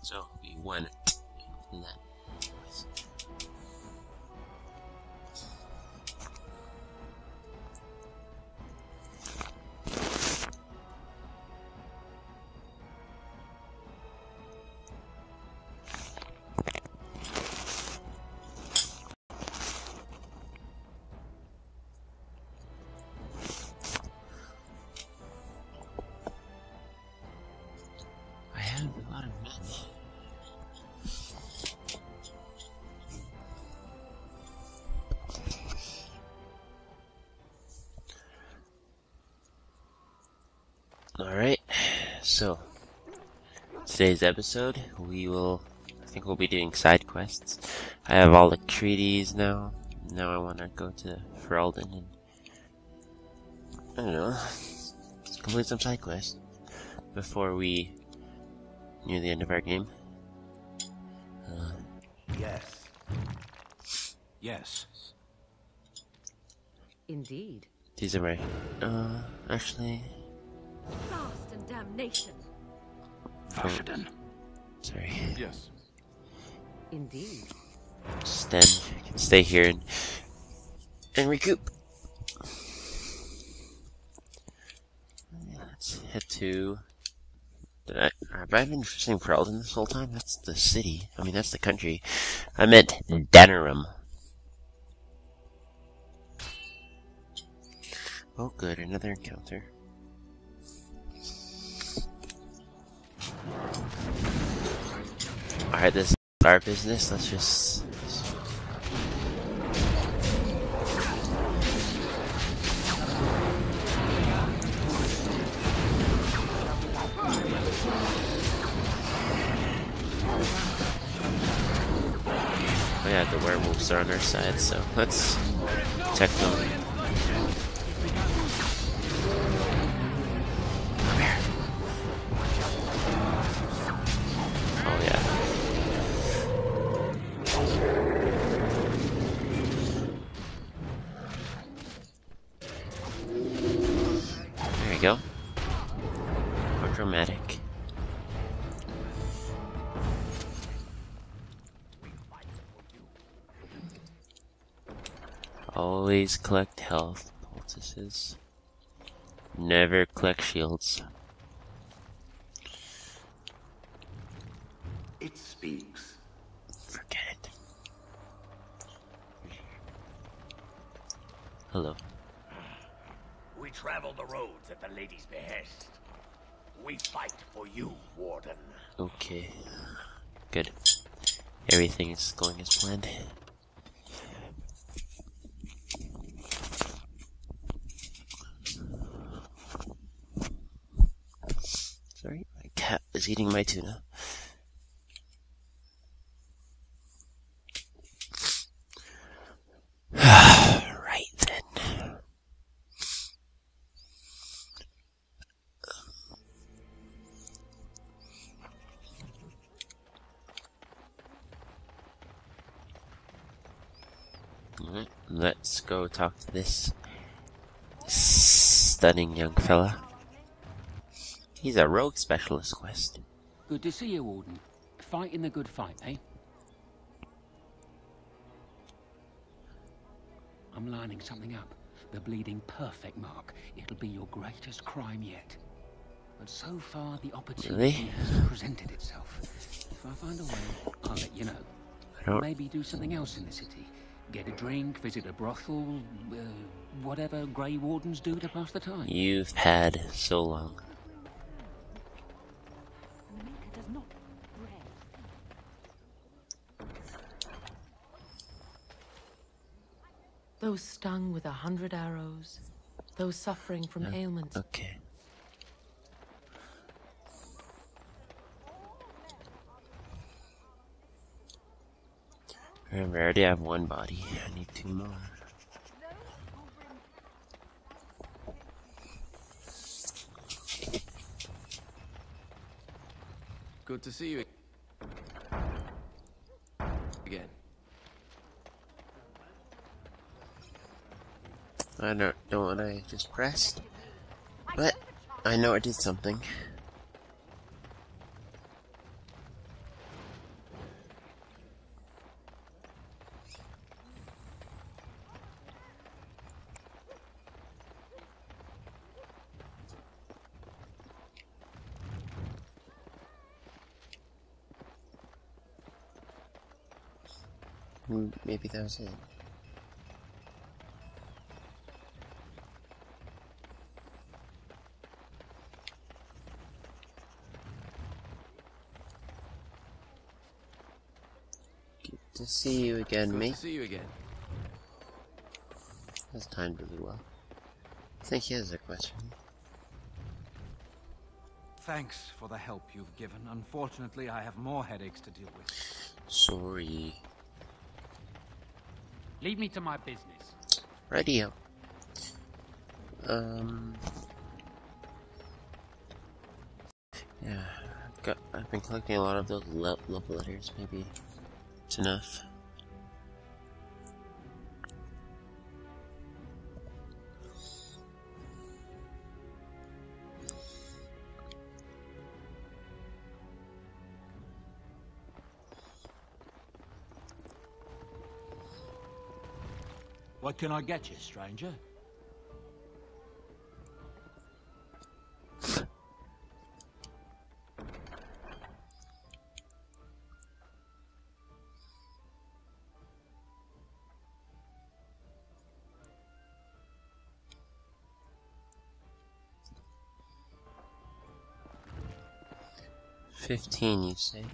So we won in that. I have a lot of men. Alright, so today's episode I think we'll be doing side quests. I have all the treaties now. Now I want to go to Ferelden and, I don't know, complete some side quests before we near the end of our game. Yes. Yes. Indeed. These are my, actually, Blast and damnation. Fashion. sorry. Yes. Indeed. Sten can stay here and recoup. Let's head to. Have I been saying Ferelden this whole time? That's the city. I mean, that's the country. I meant Denerim. Oh, good, another encounter. Alright, this is our business. Let's just. Oh yeah, the werewolves are on our side, so let's protect them. Come here. Oh yeah. There you go. More dramatic. Always collect health poultices. Never collect shields. It speaks. Forget it. Hello. We travel the roads at the lady's behest. We fight for you, Warden. Okay. Good. Everything is going as planned. Sorry, my cat is eating my tuna. Right then. Alright, let's go talk to this stunning young fella. He's a rogue specialist quest. Good to see you, Warden. Fighting the good fight, eh? I'm lining something up. The bleeding perfect mark. It'll be your greatest crime yet. But so far, the opportunity hasn't presented itself. If I find a way, I'll let you know. Maybe do something else in the city. Get a drink, visit a brothel, whatever Grey Wardens do to pass the time. You've had so long. Those stung with 100 arrows, those suffering from ailments. Okay. Remember, I already have one body. I need 2 more. Good to see you again. I don't know what I just pressed, but I know I did something. Maybe that was it. Good to see you again, Good mate. to see you again. That's timed really well. I think he has a question. Thanks for the help you've given. Unfortunately, I have more headaches to deal with. Sorry. Lead me to my business. Radio. Yeah, I've been collecting a lot of those love letters. Maybe it's enough. What can I get you, stranger? $15, you say?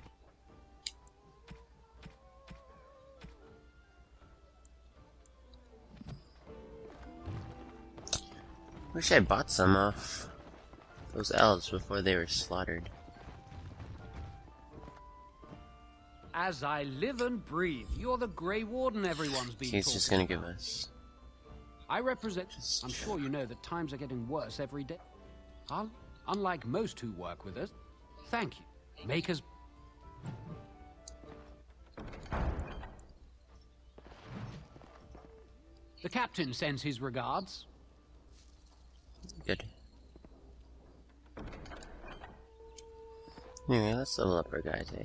Wish I bought some off those elves before they were slaughtered. As I live and breathe, you're the Grey Warden everyone's been He's talking just gonna give about. us. I represent... I'm sure you know that times are getting worse every day. Unlike most who work with us, thank you. Make us... The captain sends his regards. Good. Anyway, let's level up our guys, eh?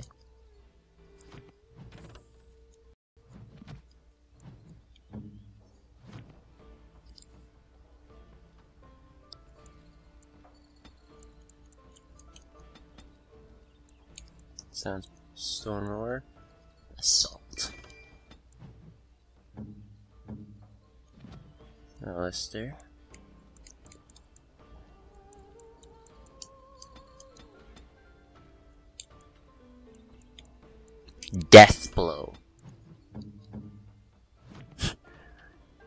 Sounds stone roar. Assault. Alistair. Death blow.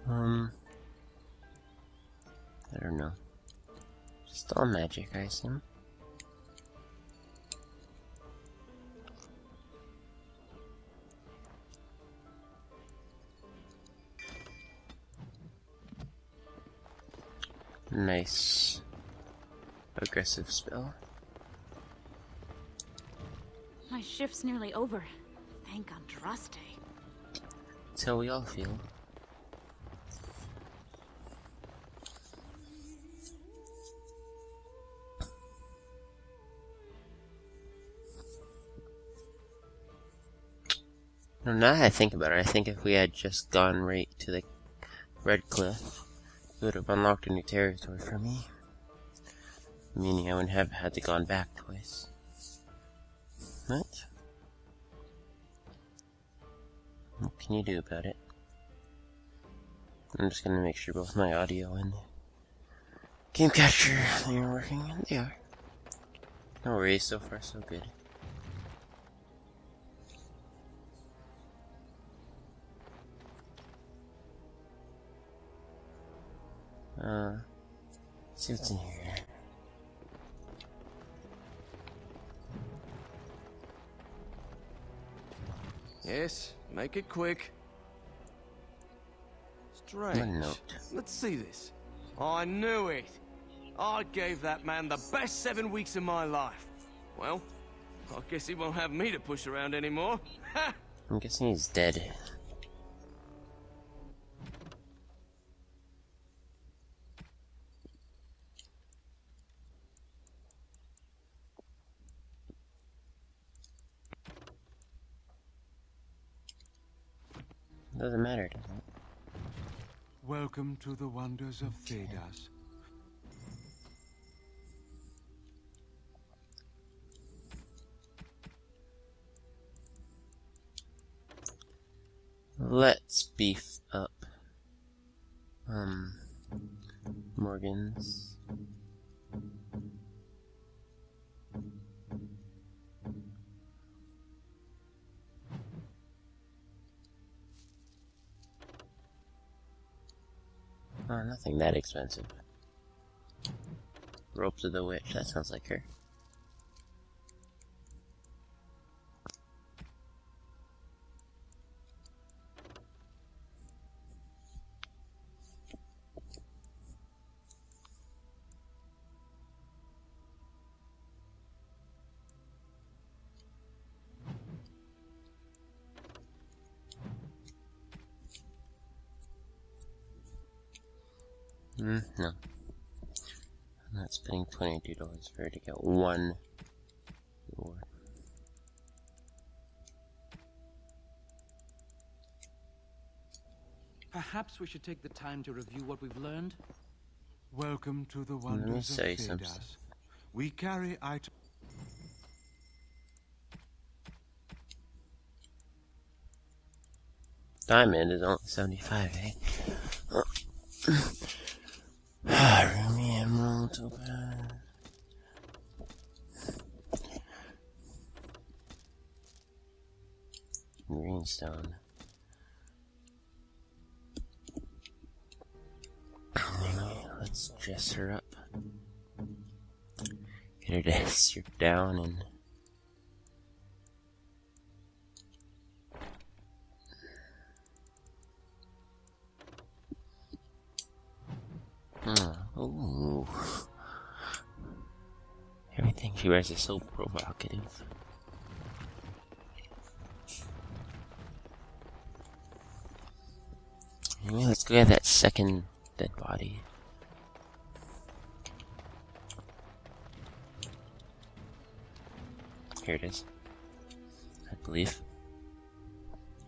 I don't know. Just all magic, I assume. Nice. Aggressive spell. My shift's nearly over. Thank Andraste. That's how we all feel. Now that I think about it, I think if we had just gone right to the Red Cliff, it would have unlocked a new territory for me. Meaning I wouldn't have had to gone back twice. What? What can you do about it? I'm just gonna make sure both my audio and game capture thing are working, and they are. No worries, so far so good. Let's see what's in here. Yes, make it quick. Strange. One note. Let's see this. I knew it. I gave that man the best 7 weeks of my life. Well, I guess he won't have me to push around anymore. Ha! I'm guessing he's dead. Doesn't matter, does it? Welcome to the wonders of Thedas. Let's beef up Morgan's. Oh, nothing that expensive. Ropes of the Witch, that sounds like her. No. I'm not spending $22 for her to get one reward. Perhaps we should take the time to review what we've learned. Welcome to the Let me wonders of say something. Thedas. We carry items. Diamond is only 75, eh? Ruby Emerald Topaz. Greenstone. Anyway, let's dress her up. Get her to strip down and ooh. Everything she wears is so provocative. Anyway, let's go get that second dead body. Here it is. I believe.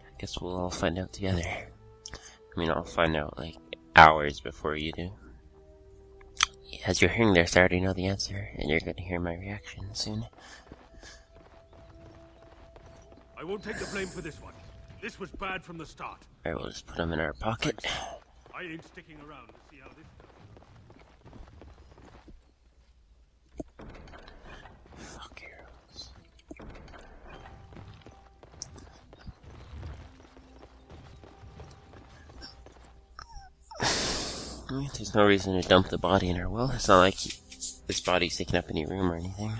I guess we'll all find out together. I mean, I'll find out like hours before you do. As you're hearing this, I already know the answer, and you're going to hear my reaction soon. I won't take the blame for this one. This was bad from the start. Alright, we'll just put them in our pocket. I ain't sticking around to see how this goes. Fuck arrows. There's no reason to dump the body in our well. It's not like this body's taking up any room or anything.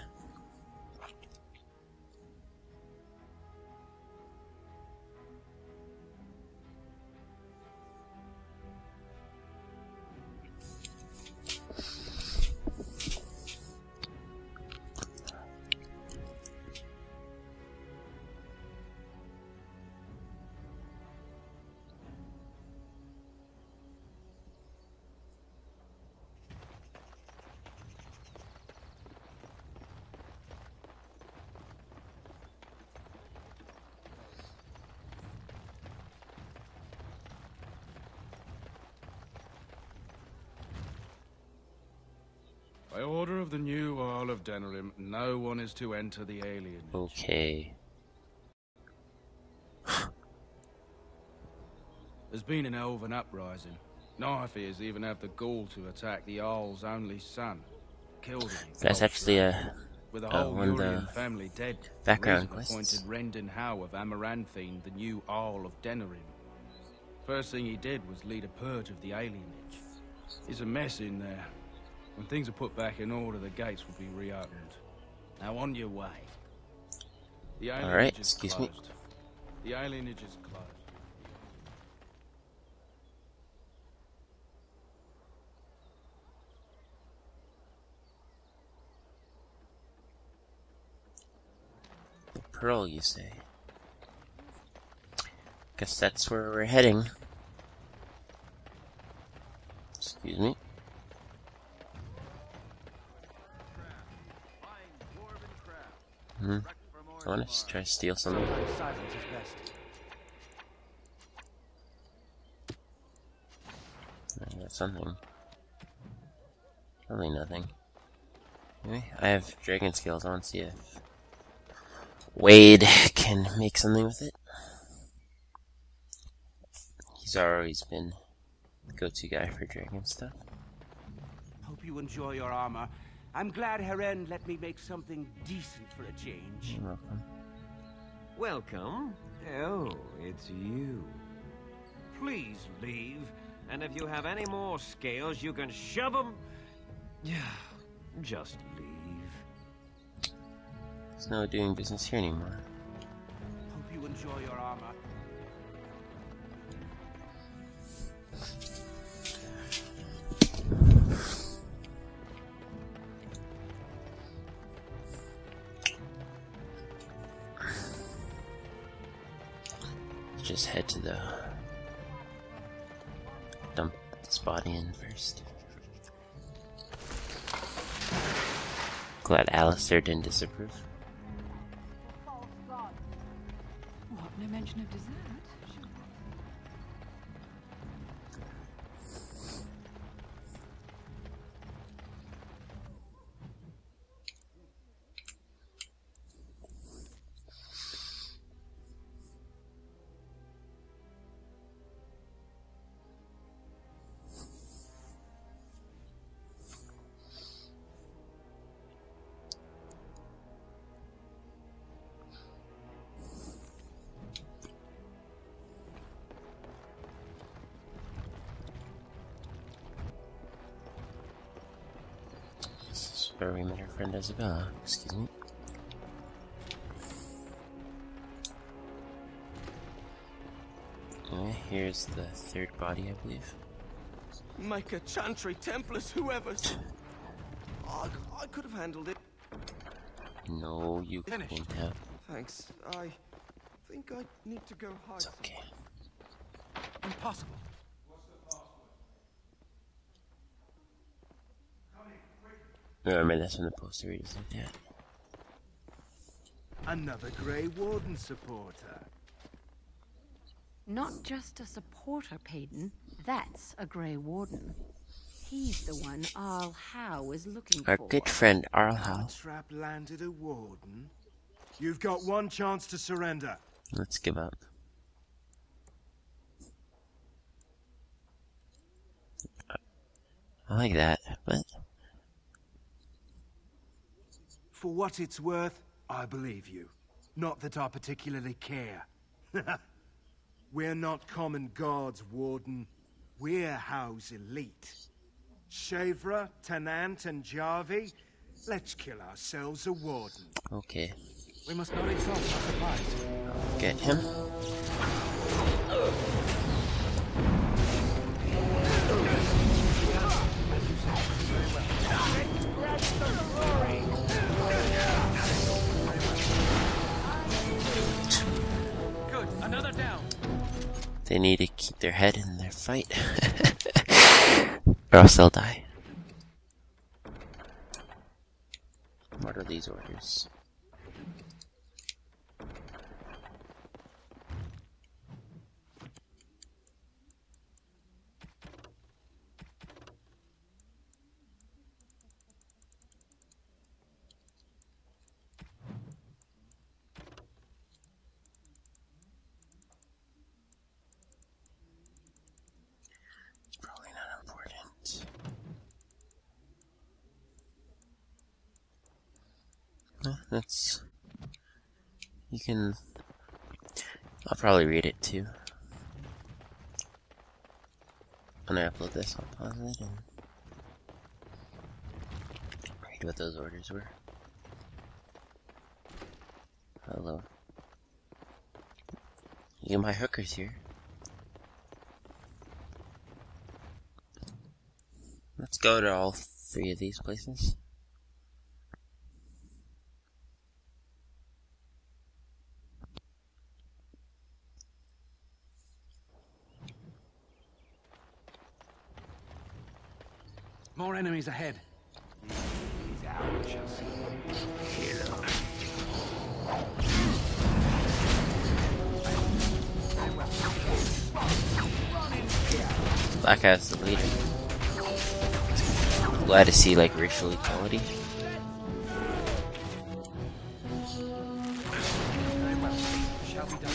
By order of the new Earl of Denerim, no one is to enter the alien. Okay. There's been an elven uprising. Knifeears even have the gall to attack the Jarl's only son. Killed him. That's actually with the whole one of Urian the family dead. background Reason quests. appointed Rendon Howe of Amaranthine the new Earl of Denerim. First thing he did was lead a purge of the alienage. It's a mess in there. When things are put back in order, the gates will be reopened. Now on your way. The alienage Alright, is excuse me. closed. The alienage is closed. Pearl, you say? Guess that's where we're heading. Excuse me. I want to try to steal something. Silence is best. I got something. Probably nothing. Anyway, I have dragon scales. I want to see if Wade can make something with it. He's always been the go-to guy for dragon stuff. Hope you enjoy your armor. I'm glad Heren let me make something decent for a change. You're welcome. Welcome. Oh, it's you. Please leave, and if you have any more scales, you can shove them. Just leave. There's no doing business here anymore. Hope you enjoy your armor. Just head to the dump this body in first. Glad Alistair didn't disapprove. What? No mention of dessert? Where we met our friend Isabella. Excuse me. Okay, here's the third body, I believe. Make a chantry, Templars, whoever's. I could have handled it. No, you couldn't have. Thanks. I think I need to go hide. It's okay. Impossible. Remember that's from the poster we just looked at. Another Grey Warden supporter. Not just a supporter, Payton. That's a Grey Warden. He's the one Arl Howe is looking Our for. good friend Arl Howe. Trap landed a Warden. You've got one chance to surrender. Let's give up. I like that, but For what it's worth, I believe you. Not that I particularly care. We're not common guards, Warden. We're Howe's elite. Shavra, Tennant, and Jarvie, let's kill ourselves a Warden. okay. We must not exalt our supplies. Get him. Good, another down. They need to keep their head in their fight. Or else they'll die. What are these orders? Probably not important. That's... You can... I'll probably read it too. When I upload this, I'll pause it and read what those orders were. Hello. You get my hookers here. Let's go to all three of these places. More enemies ahead. He's out, shall see. Black Cat's the leader. I'm glad to see like racial equality. Shall be done.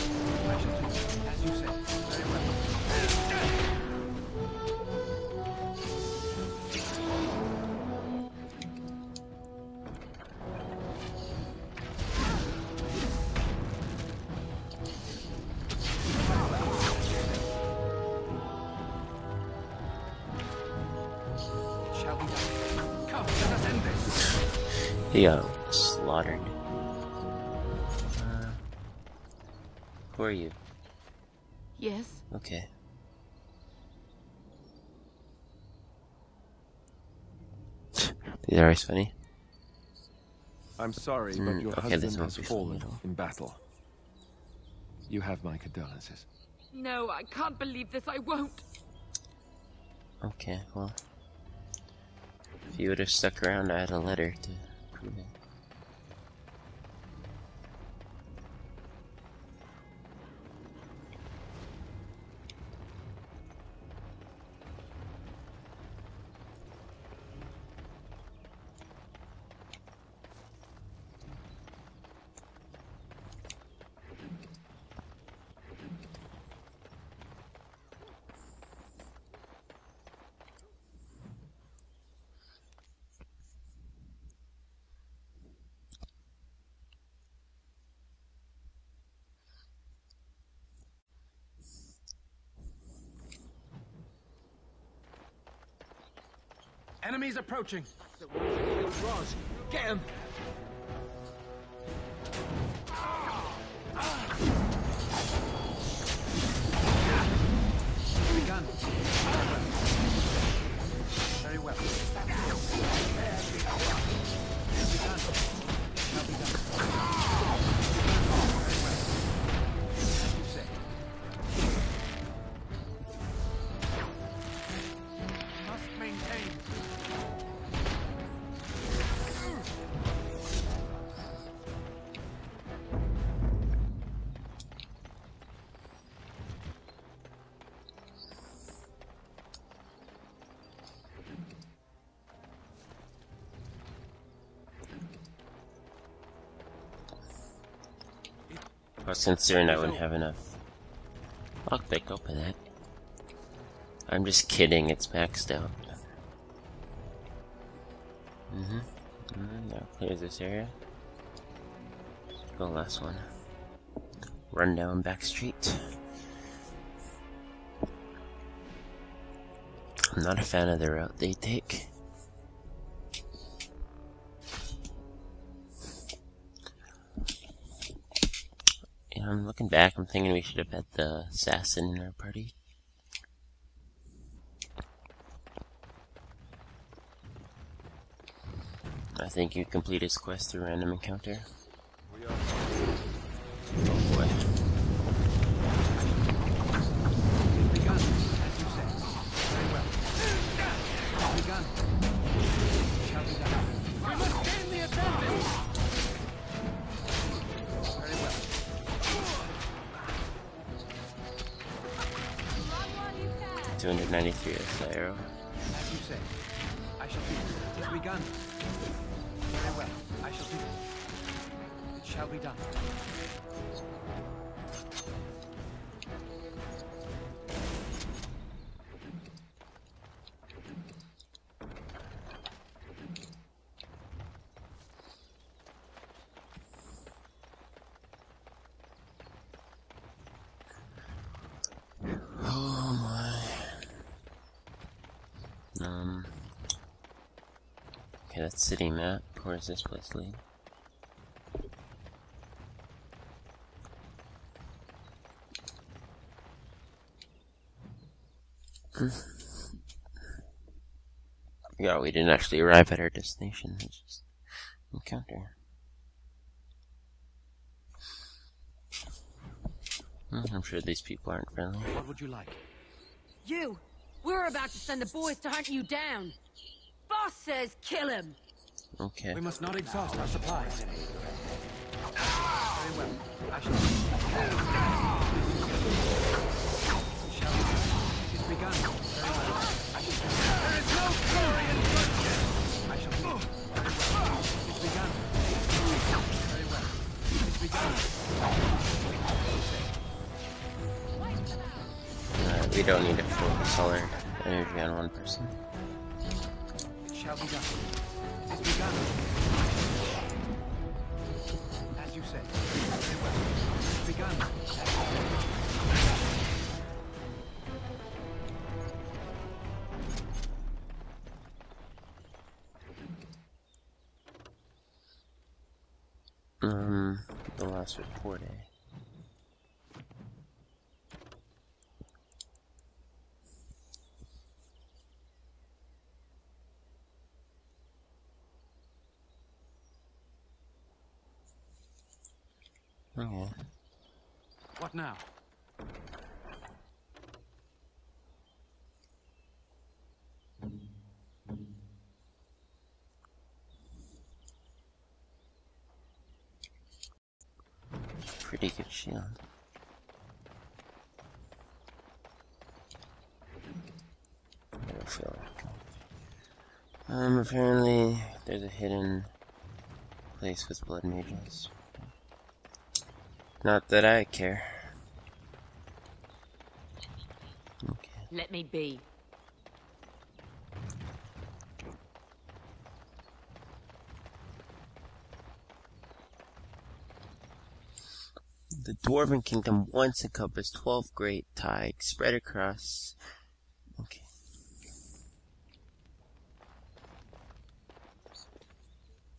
I shall do as you say. Very well. He got slaughtered. Who are you? Yes? Okay. These are always funny. I'm sorry, but your okay, husband this has won't be funny fallen at all. in battle. You have my condolences. No, I can't believe this. I won't. Okay, well. If you would have stuck around, I had a letter to prove it. Enemies approaching. Get him. Begun. Very well. Begun. Shall be done. Very well. As you say. Must maintain. I was concerned I wouldn't have enough lockpick to open that. I'm just kidding, it's maxed out. Now clears this area. Go last one. Run down back street. I'm not a fan of the route they take. You know, I'm looking back, I'm thinking we should have had the assassin in our party. I think you complete his quest through random encounter. Oh boy. We must gain the advantage. Very well. 293 with the arrow. As you say. I shall do it. It is begun. Very well. I shall do it. It shall be done. Oh my. Okay, that's city map. Where does this place lead? Yeah, we didn't actually arrive at our destination. It's just encounter. I'm sure these people aren't friendly. What would you like? You! We're about to send the boys to hunt you down. Boss says kill him. Okay. We must not exhaust our supplies. Very well. I shall. It is begun. Very well. I shall. There is no glory in bloodshed. I shall. Very well. It is begun. Very well. It is begun. We don't need to focus all our energy on one person. It shall be done. It is begun. As you say. Very well. It is begun. The last report, eh? Okay. What now? Pretty good shield. I don't feel like apparently there's a hidden place with blood mages. Not that I care. Okay. Let me be. The Dwarven Kingdom once encompassed 12 great tigers spread across. Okay.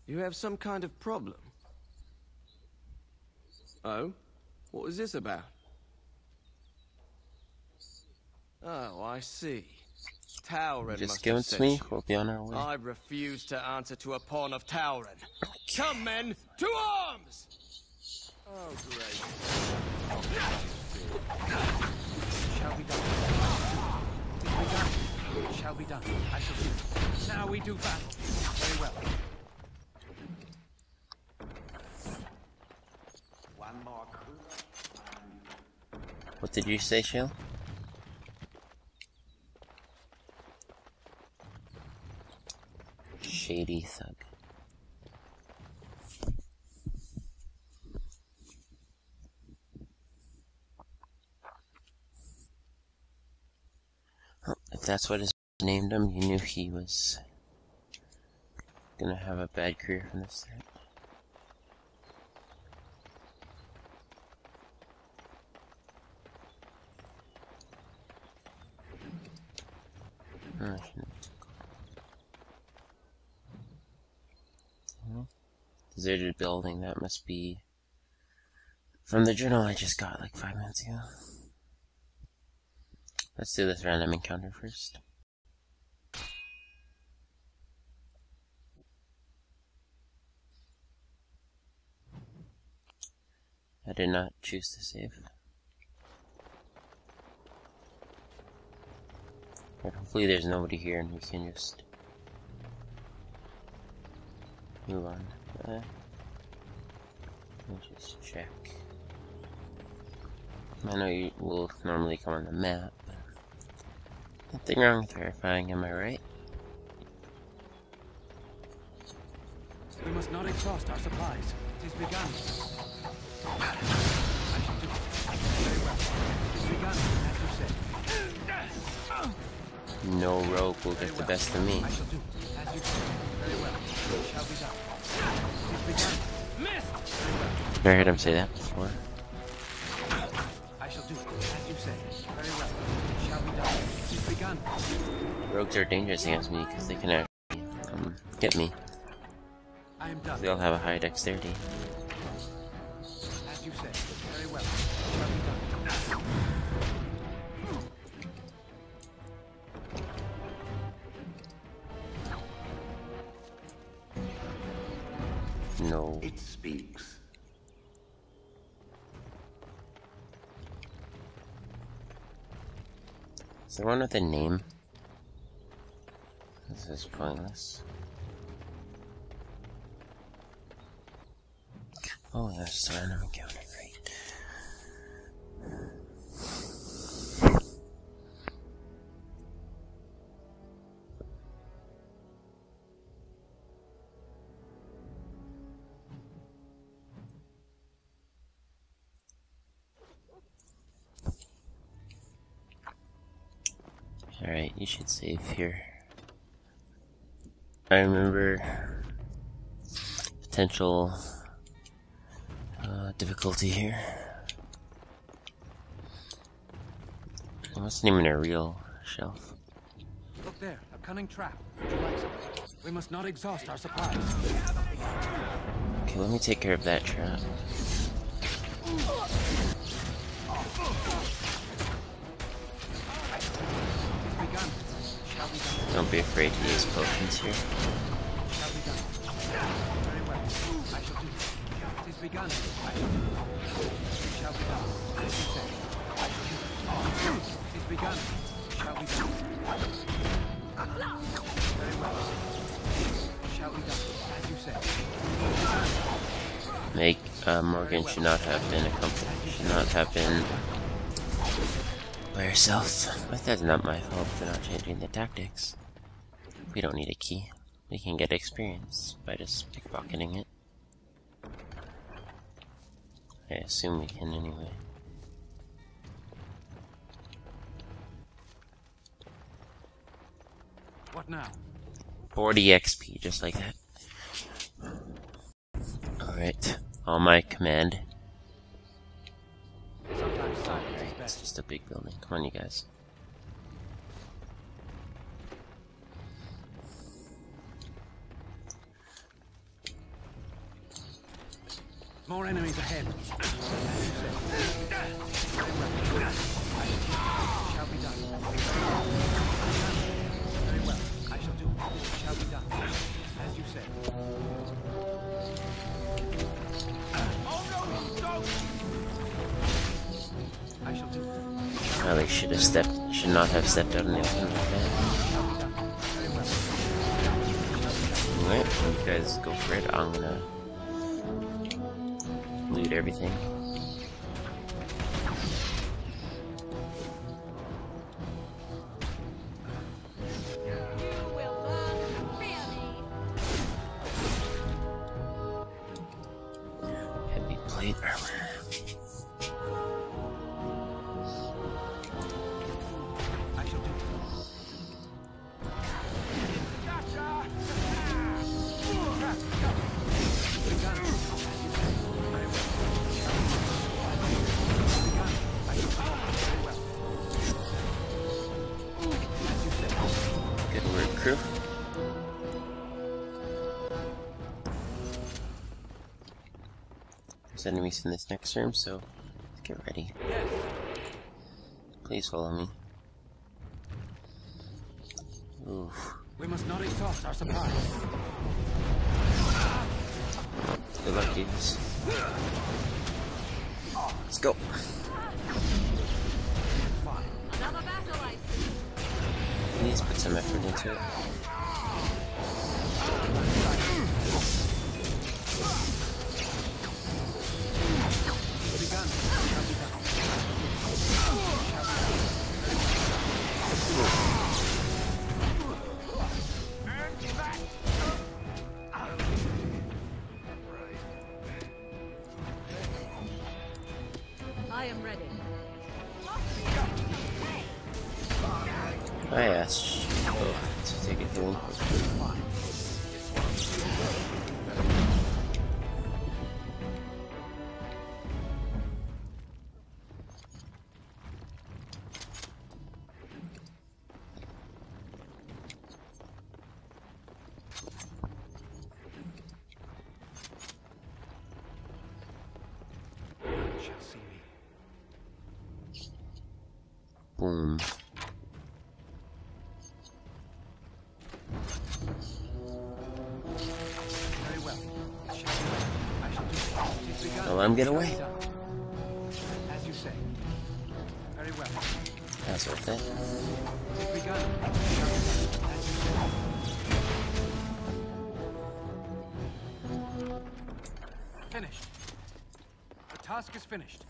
You have some kind of problem? Oh? What was this about? Oh, I see. Tauren Just must give have it to sent me, you. we'll be on our way. I refuse to answer to a pawn of Tauren. Come, men, to arms! Oh, great. Shall be done. It shall be done. I shall do it. Now we do battle. Very well. One more crew. What did you say, Shale? Shady thug. Well, if that's what his named him, you knew he was gonna have a bad career from the start. Deserted building, that must be from the journal I just got like 5 minutes ago. Let's do this random encounter first. I did not choose to save. But hopefully there's nobody here and we can just move on. Let me just check. I know you will normally come on the map, but nothing wrong with verifying, am I right? We must not exhaust our supplies. It is begun. I shall do it. Very well. It is begun, as you said. No rogue will get the best of me. I shall do it, as you said. Very well. It shall be done. It is begun. Missed! Very well. I heard him say that before. I shall do it, as you say. Very well. It shall be done. It is begun. Rogues are dangerous against me because they can actually get me. I am done. They all have a high dexterity. As you say. Very well. It shall be done. No. It speaks. Is there one with a name? This is pointless. Oh, there's a random encounter, right? Alright, you should save here. I remember potential difficulty here. It wasn't even a real shelf. Look there, a cunning trap. Would you like some? We must not exhaust our supplies. Okay, let me take care of that trap. Don't be afraid to use potions here. Morgan should not have been by herself. But that's not my fault for not changing the tactics. We don't need a key. We can get experience by just pickpocketing it. I assume we can anyway. What now? 40 XP, just like that. Alright, on my command. Alright, it's just a big building. Come on, you guys. More enemies ahead. Shall be done. Very well. I shall do. Shall be done. As you said. I shall do. Probably should not have stepped out in the open like that. Alright, you guys go for it. I'm gonna loot everything. Heavy plate armor. Crew. There's enemies in this next room, so let's get ready. Please follow me. Oof. We must not exhaust our supplies. Good luck, kids. Let's go. Please put some effort into it. I am ready. I asked to take it through. Boom. Now let him get away. As you say. Very well. That's worth it. Finished. The task is finished.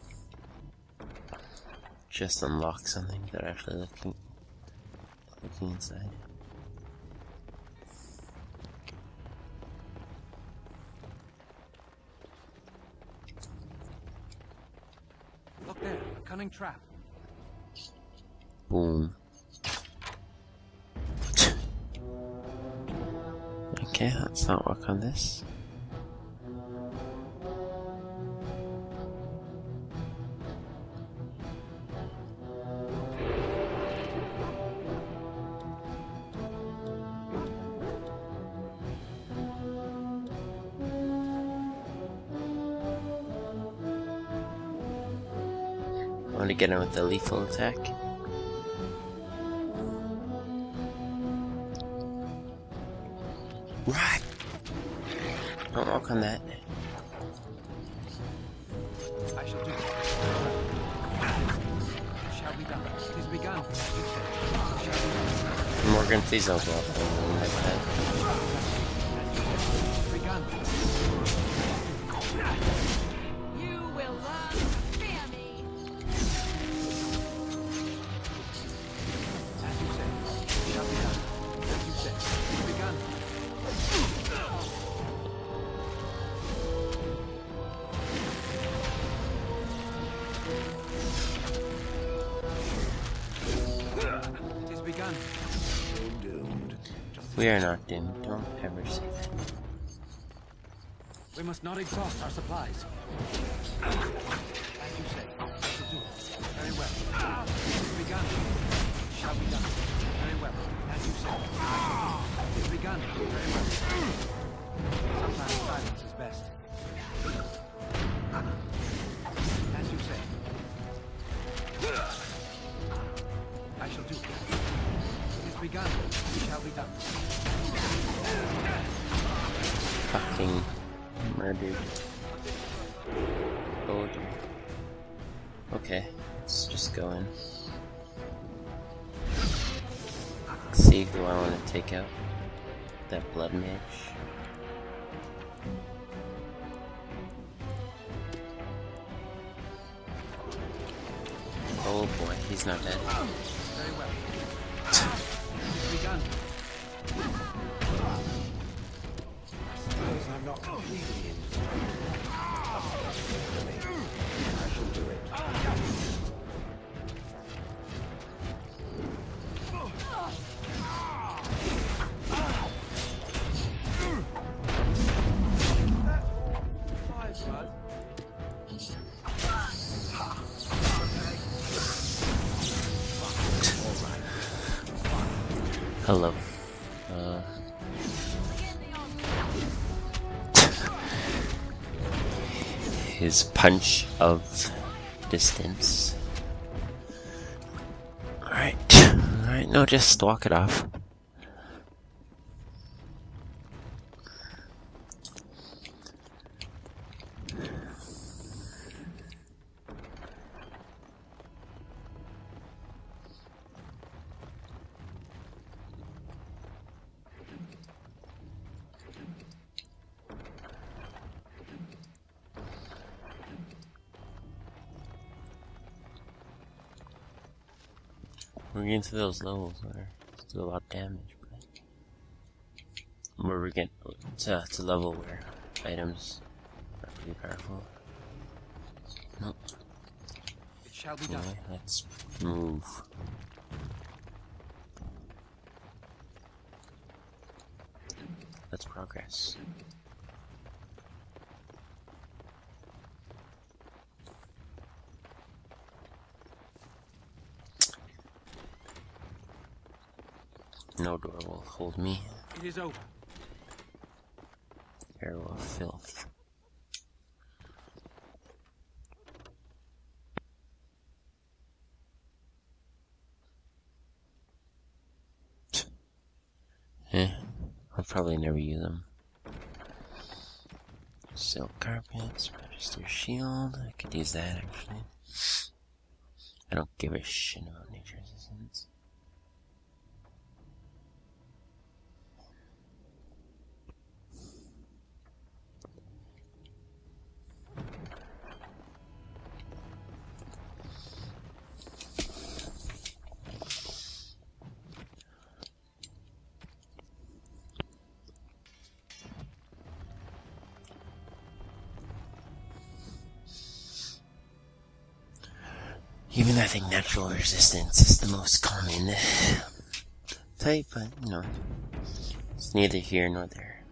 Just unlock something without actually looking inside. Look there, a cunning trap. Boom. Okay, let's not work on this. want to get him with the lethal attack. Right! Don't walk on that. I shall do it. Shall be done. It is begun. Shall be done. Morgan, please don't go off on him like that. Begun. You will learn to fear me. As you say. Shall be done. As you say. Begun. It is begun. We are not doomed. Don't ever say that. We must not exhaust our supplies. As you say, I shall do it. Very well. It is begun. It shall be done. Very well. As you say. It is begun. Very well. Sometimes silence is best. As you say. I shall do it. It is begun. It shall be done. Fucking murdered. Oh dear. Okay, let's just go in. See who I want to take out. That blood mage. Oh boy, he's not dead. Very well. Begun. Suppose I'm not completely in. I shall do it. Hello. His punch of distance. Alright. Alright, no, just walk it off. We're getting to those levels where it's do a lot of damage, but we're getting to level where items are pretty powerful. Nope. It shall be done. Okay, let's move. Let's progress. No door will hold me. It is over. Arrow of filth. I'll probably never use them. Silk carpets, register shield. I could use that actually. I don't give a shit about nature resistance. Even I think natural resistance is the most common type, but you know, it's neither here nor there.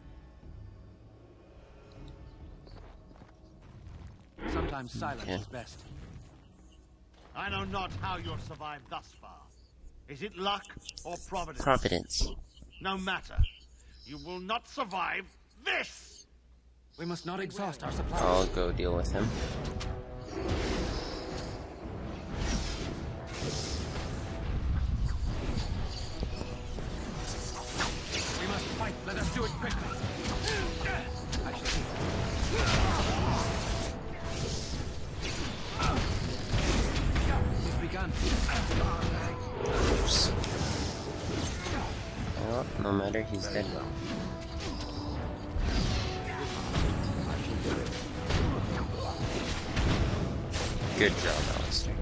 Sometimes silence is best. I know not how you'll survive thus far. Is it luck or providence? Providence. No matter. You will not survive this! We must not exhaust our supplies. I'll go deal with him. No matter, he's dead. Good job, Alistair.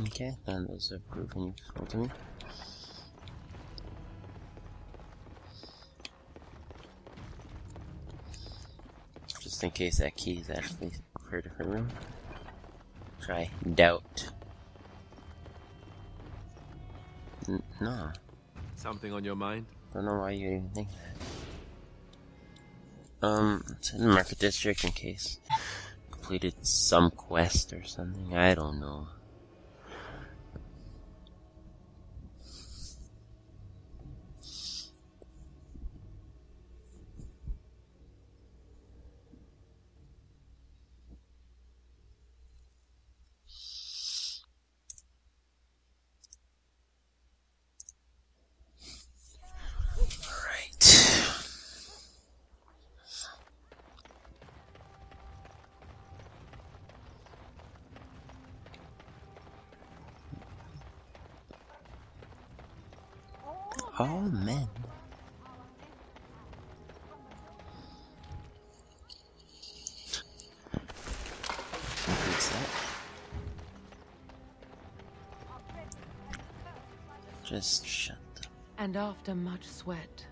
Okay, then those have proven useful to me. Just in case that key is actually for a different room. Try doubt. No. Something on your mind? Don't know why you even think that. It's in the market district in case completed some quest or something. I don't know. All men. What's that? Just shut them. And after much sweat.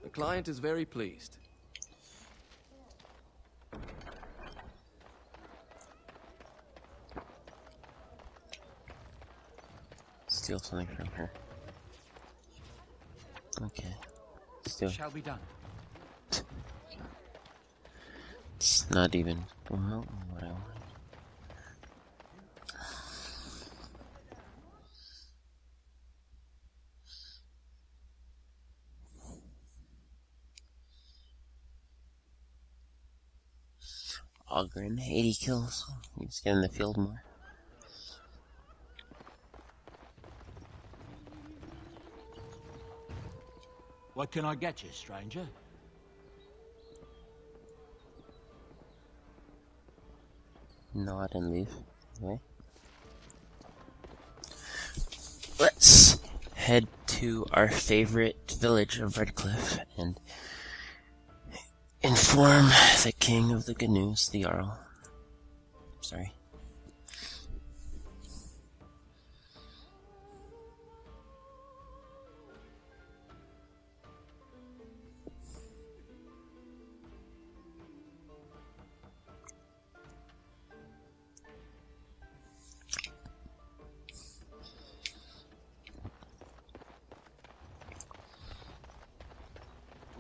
The client is very pleased. Steal something from her. Okay. Steal. Shall be done. It's not even remotely what I want. Ogren, 80 kills. He's getting the field more. What can I get you, stranger? Nod and leave. Okay. Let's head to our favorite village of Redcliffe and inform the king of the good news, the Jarl. Sorry.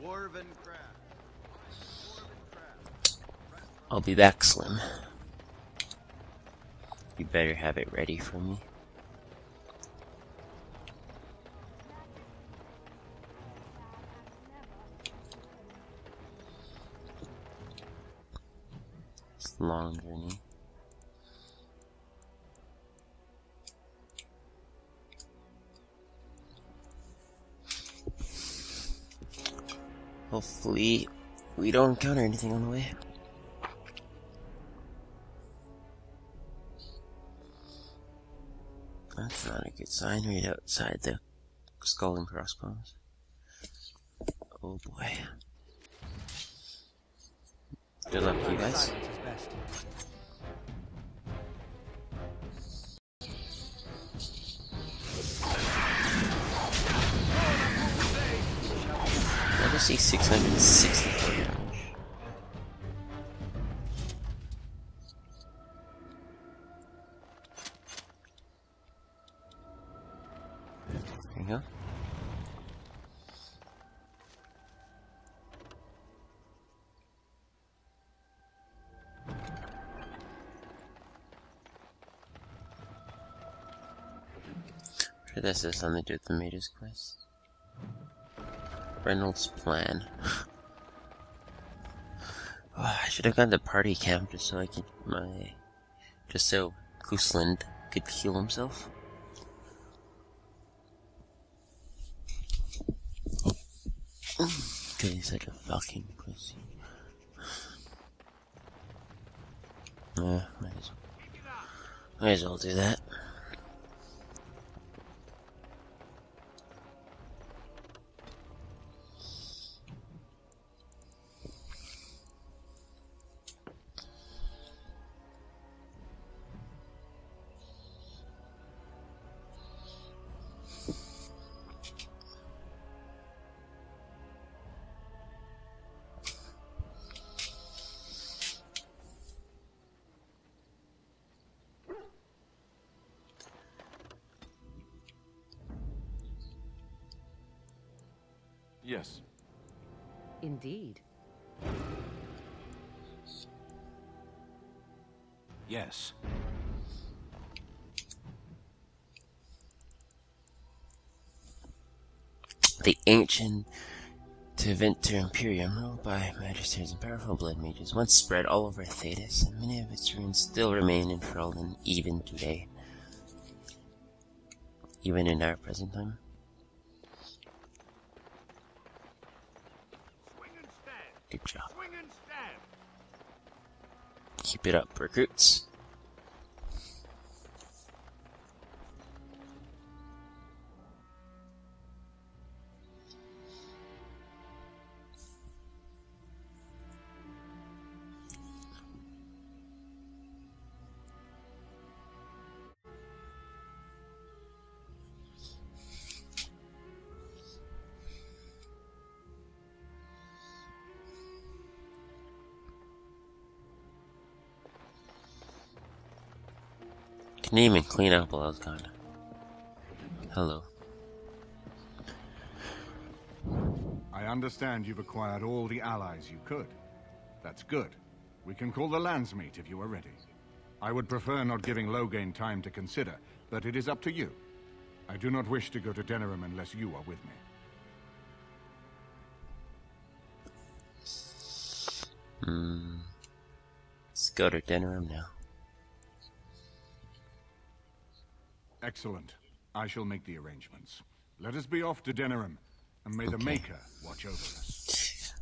Dwarven crab. I'll be back, Slim. You better have it ready for me. It's a long journey. Hopefully, we don't encounter anything on the way. That's not a good sign right outside the skull and crossbones. Oh boy. Good luck, you guys. I just see 664 damage. There you go. Sure, this is something to do with the Mage's quest. Reynolds' plan. Oh, I should have gone to party camp just so I could just so Kusland could heal himself. Cause he's such a fucking pussy. Might as well do that. Yes. Indeed. Yes. The ancient Tevinter Imperium, ruled by magisters and powerful blood mages, once spread all over Thetis, and many of its ruins still remain in Ferelden even today. Even in our present time. Good job. Keep it up, recruits. Can even clean up while I was gone. Hello. I understand you've acquired all the allies you could. That's good. We can call the Landsmeet if you are ready. I would prefer not giving Loghain time to consider, but it is up to you. I do not wish to go to Denerim unless you are with me. Let's go to Denerim now. Excellent. I shall make the arrangements. Let us be off to Denerim, and may the Maker watch over us.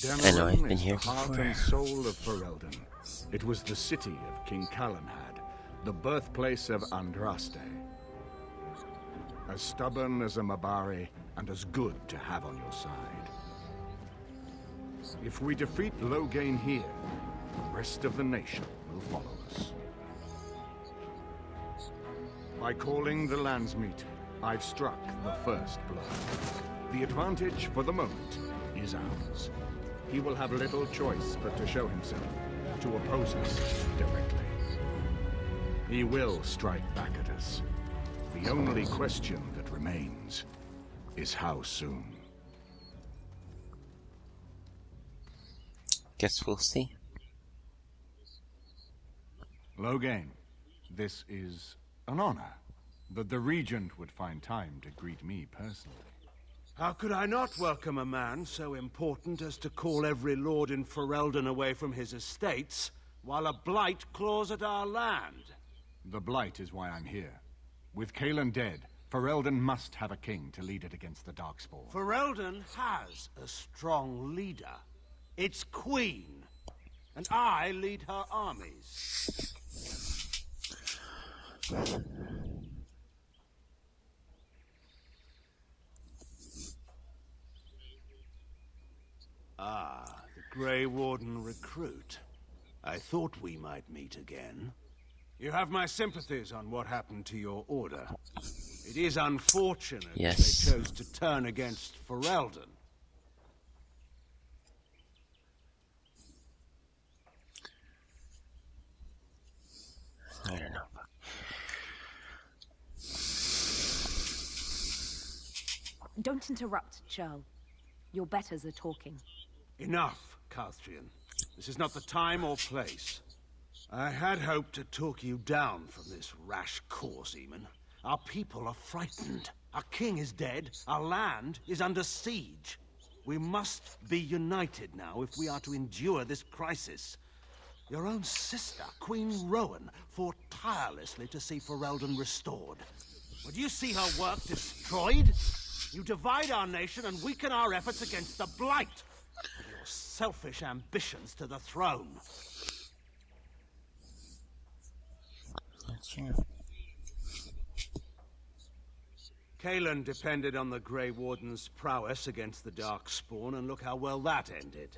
I know I've been is here the heart before. and soul of Ferelden. It was the city of King Calanhad, the birthplace of Andraste. As stubborn as a Mabari, and as good to have on your side. If we defeat Loghain here, the rest of the nation will follow us. By calling the Landsmeet, I've struck the first blow. The advantage for the moment is ours. He will have little choice but to show himself, to oppose us directly. He will strike back at us. The only question that remains is how soon. Guess we'll see. Loghain, this is an honor, but the Regent would find time to greet me personally. How could I not welcome a man so important as to call every lord in Ferelden away from his estates, while a blight claws at our land? The Blight is why I'm here. With Cailan dead, Ferelden must have a king to lead it against the Darkspawn. Ferelden has a strong leader. Its queen. And I lead her armies. Ah, the Grey Warden recruit. I thought we might meet again. You have my sympathies on what happened to your order. It is unfortunate they chose to turn against Ferelden. I don't know. Don't interrupt, Churl. Your betters are talking. Enough, Calthrian. This is not the time or place. I had hoped to talk you down from this rash course, Eamon. Our people are frightened. Our king is dead. Our land is under siege. We must be united now if we are to endure this crisis. Your own sister, Queen Rowan, fought tirelessly to see Ferelden restored. Would you see her work destroyed? You divide our nation and weaken our efforts against the Blight. With your selfish ambitions to the throne. That's true. Cailan depended on the Grey Warden's prowess against the Darkspawn, and look how well that ended.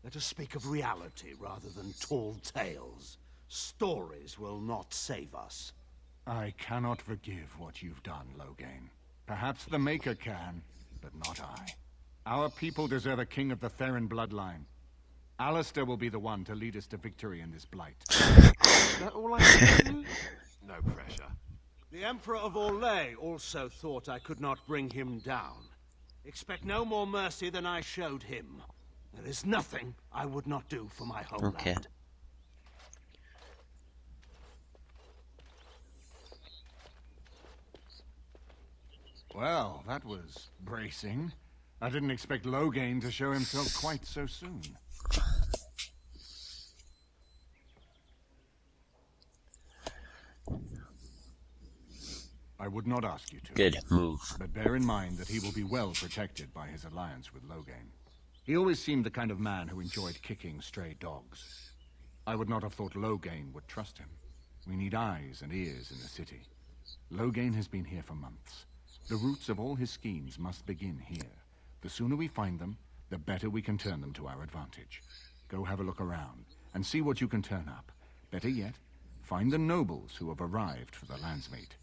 Let us speak of reality rather than tall tales. Stories will not save us. I cannot forgive what you've done, Loghain. Perhaps the Maker can, but not I. Our people deserve a king of the Theron bloodline. Alistair will be the one to lead us to victory in this blight. Is that all I can do? No pressure. The Emperor of Orlais also thought I could not bring him down. Expect no more mercy than I showed him. There is nothing I would not do for my homeland. Okay. Well, that was bracing. I didn't expect Loghain to show himself quite so soon. I would not ask you to. Good move. But bear in mind that he will be well protected by his alliance with Loghain. He always seemed the kind of man who enjoyed kicking stray dogs. I would not have thought Loghain would trust him. We need eyes and ears in the city. Loghain has been here for months. The roots of all his schemes must begin here. The sooner we find them, the better we can turn them to our advantage. Go have a look around, and see what you can turn up. Better yet, find the nobles who have arrived for the Landsmeet.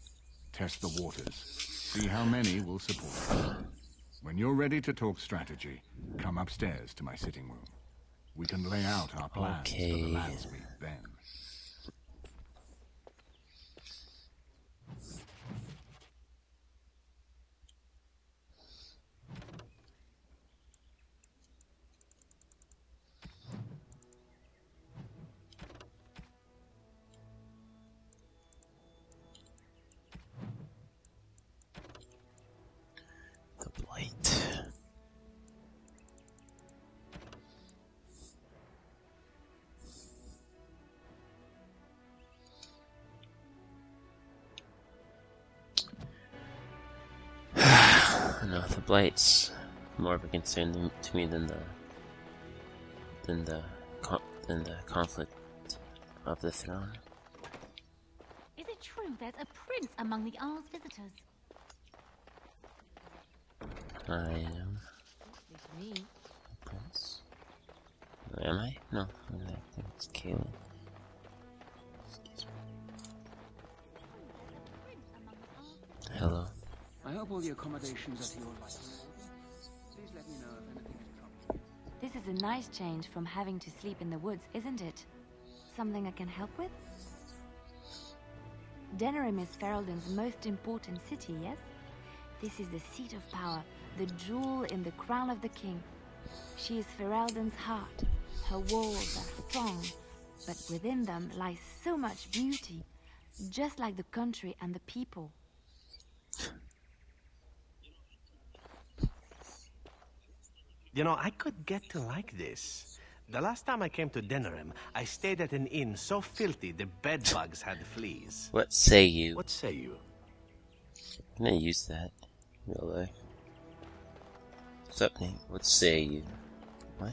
Test the waters. See how many will support you. When you're ready to talk strategy, come upstairs to my sitting room. We can lay out our plans for the Landsmeet then. The Blight. No, the Blight's more of a concern to me than the conflict of the throne. Is it true there's a prince among the Isle's visitors? I am Me. a prince. Am I? No, I think it's Cailan. Excuse me. Hello. I hope all the accommodations are to your liking. Please let me know if anything is wrong. This is a nice change from having to sleep in the woods, isn't it? Something I can help with? Denerim is Ferelden's most important city, yes? This is the seat of power, the jewel in the crown of the king. She is Ferelden's heart. Her walls are strong, but within them lies so much beauty, just like the country and the people. You know, I could get to like this. The last time I came to Denerim, I stayed at an inn so filthy the bedbugs had fleas. What say you? What say you? Can I use that in real life? What's up, Nate? What say you? What?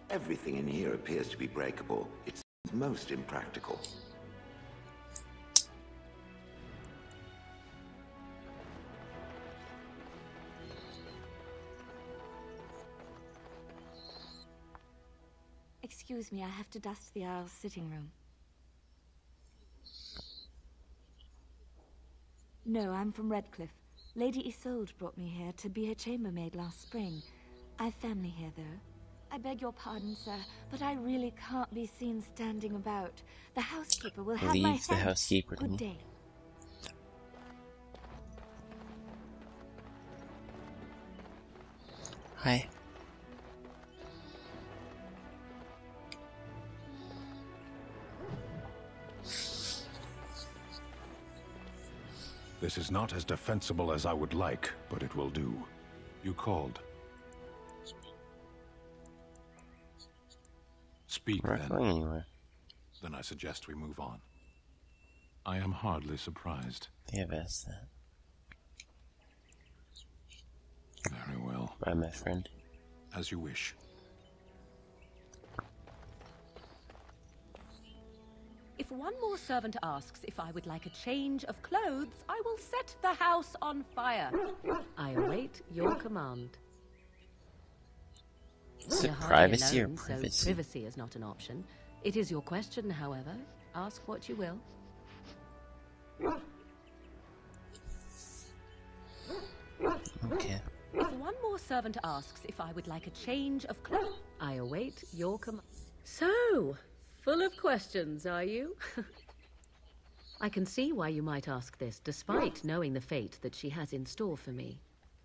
Everything in here appears to be breakable. It's most impractical. Excuse me, I have to dust the Isle's sitting room. No, I'm from Redcliffe. Lady Isolde brought me here to be her chambermaid last spring. I've family here, though. I beg your pardon, sir, but I really can't be seen standing about. The housekeeper will have my Leave the head. housekeeper to Good me. day. Hi. This is not as defensible as I would like, but it will do. You called. Speak, We're not going anywhere. Then I suggest we move on. I am hardly surprised. They have asked that. Very well. Bye, my friend. As you wish. If one more servant asks if I would like a change of clothes, I will set the house on fire. I await your command. Is it You're hardly privacy or alone, privacy? So privacy is not an option. It is your question, however. Ask what you will. Okay. If one more servant asks if I would like a change of clothes, I await your command. So, full of questions, are you? I can see why you might ask this, despite knowing the fate that she has in store for me.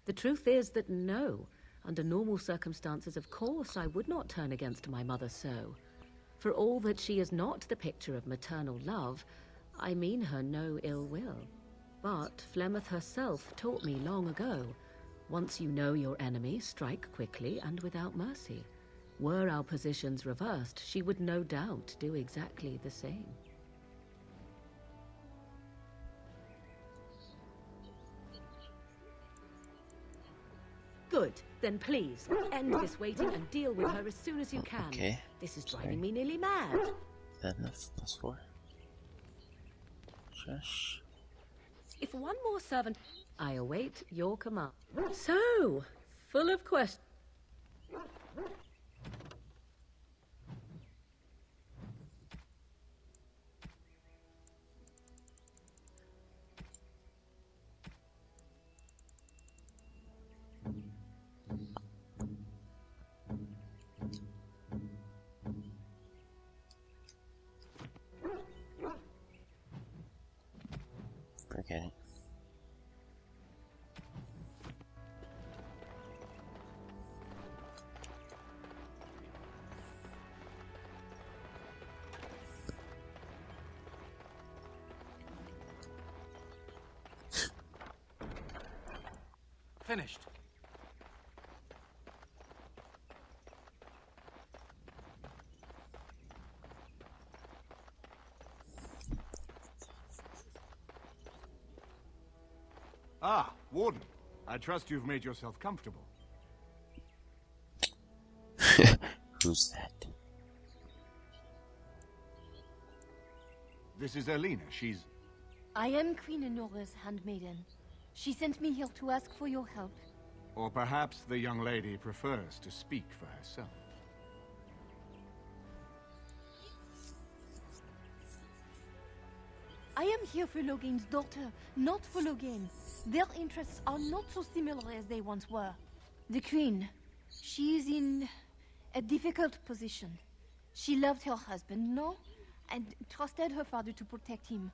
The truth is that no, under normal circumstances, of course, I would not turn against my mother so. For all that she is not the picture of maternal love, I mean her no ill will. But Flemeth herself taught me long ago, once you know your enemy, strike quickly and without mercy. Were our positions reversed, she would no doubt do exactly the same. Good. Then please, end this waiting and deal with her as soon as you can. Okay. This is driving me nearly mad. Is that enough? +4. Shush. If one more servant... I await your command. So, full of questions. Forget it. Finished. Ah, Warden. I trust you've made yourself comfortable. Who's that? This is Elena. She's... I am Queen Honora's handmaiden. She sent me here to ask for your help. Or perhaps the young lady prefers to speak for herself. I am here for Logain's daughter, not for Logain. Their interests are not so similar as they once were. The Queen, she is in a difficult position. She loved her husband, no? And trusted her father to protect him.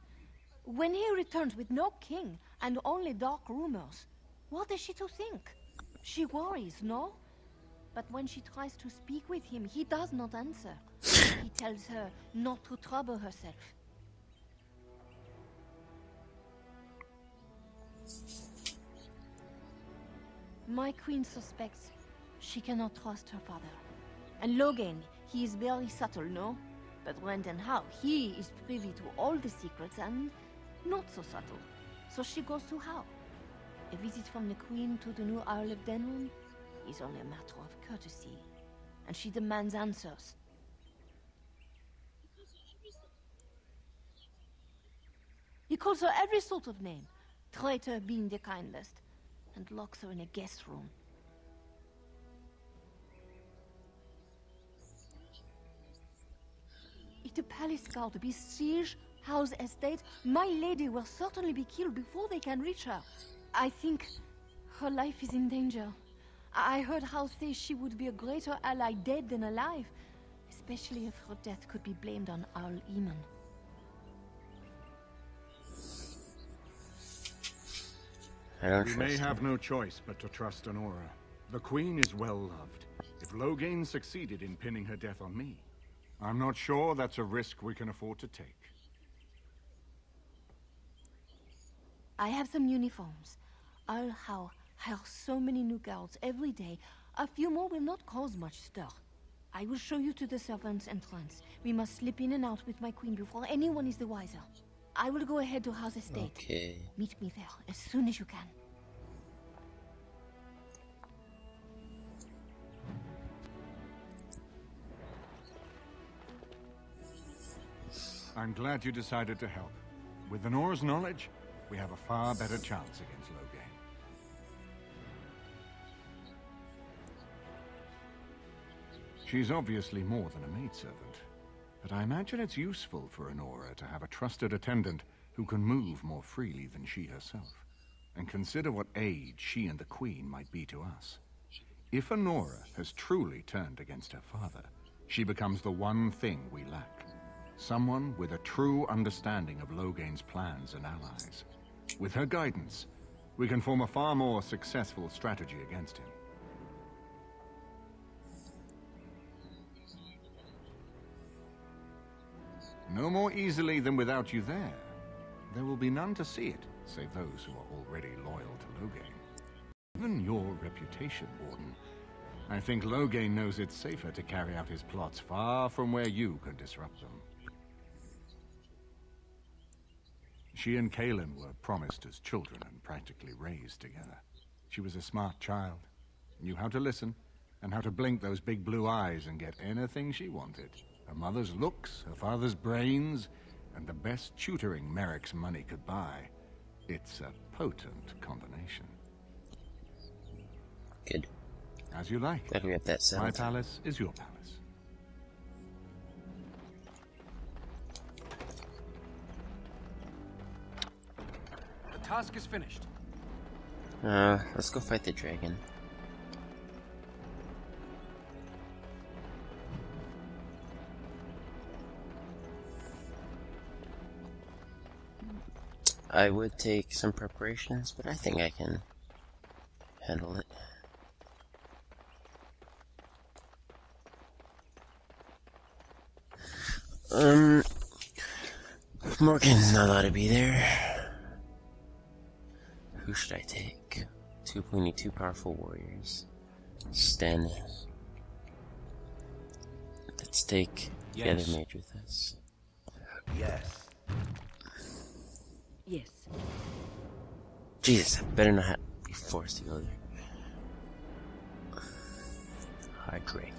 When he returns with no king and only dark rumors, what is she to think? She worries, no? But when she tries to speak with him, he does not answer. He tells her not to trouble herself. My queen suspects she cannot trust her father. And Logain, he is very subtle, no? But when and how, he is privy to all the secrets and not so subtle. So she goes to how? A visit from the queen to the new Earl of Denerim is only a matter of courtesy. And she demands answers. He calls her every sort of name, traitor being the kindest, and locks her in a guest room. If the palace guard besiege House estate, my lady will certainly be killed before they can reach her. I think her life is in danger. I heard House say she would be a greater ally dead than alive, especially if her death could be blamed on Earl Eamon. We may have no choice but to trust Honora. The Queen is well loved. If Loghain succeeded in pinning her death on me, I'm not sure that's a risk we can afford to take. I have some uniforms. I'll hire so many new guards every day. A few more will not cause much stir. I will show you to the servants' entrance. We must slip in and out with my queen before anyone is the wiser. I will go ahead to House Estate. Okay. Meet me there as soon as you can. I'm glad you decided to help. With the Nora's knowledge, we have a far better chance against Loghain. She's obviously more than a maidservant, but I imagine it's useful for Nora to have a trusted attendant who can move more freely than she herself. And consider what aid she and the Queen might be to us. If Nora has truly turned against her father, she becomes the one thing we lack. Someone with a true understanding of Loghain's plans and allies. With her guidance, we can form a far more successful strategy against him. No more easily than without you there. There will be none to see it, save those who are already loyal to Loghain. Given your reputation, Warden, I think Loghain knows it's safer to carry out his plots far from where you can disrupt them. She and Kaelin were promised as children and practically raised together. She was a smart child, knew how to listen, and how to blink those big blue eyes and get anything she wanted. Her mother's looks, her father's brains, and the best tutoring Merrick's money could buy. It's a potent combination. Good. As you like. Glad we have that settled. My palace is your palace. The task is finished. Let's go fight the dragon. I would take some preparations, but I think I can handle it. Morgan's not allowed to be there. Who should I take? We need two powerful warriors. Sten. Let's take the other mage with us. Yes. Yes. Jesus, I better not be forced to go there. Heartbreaking.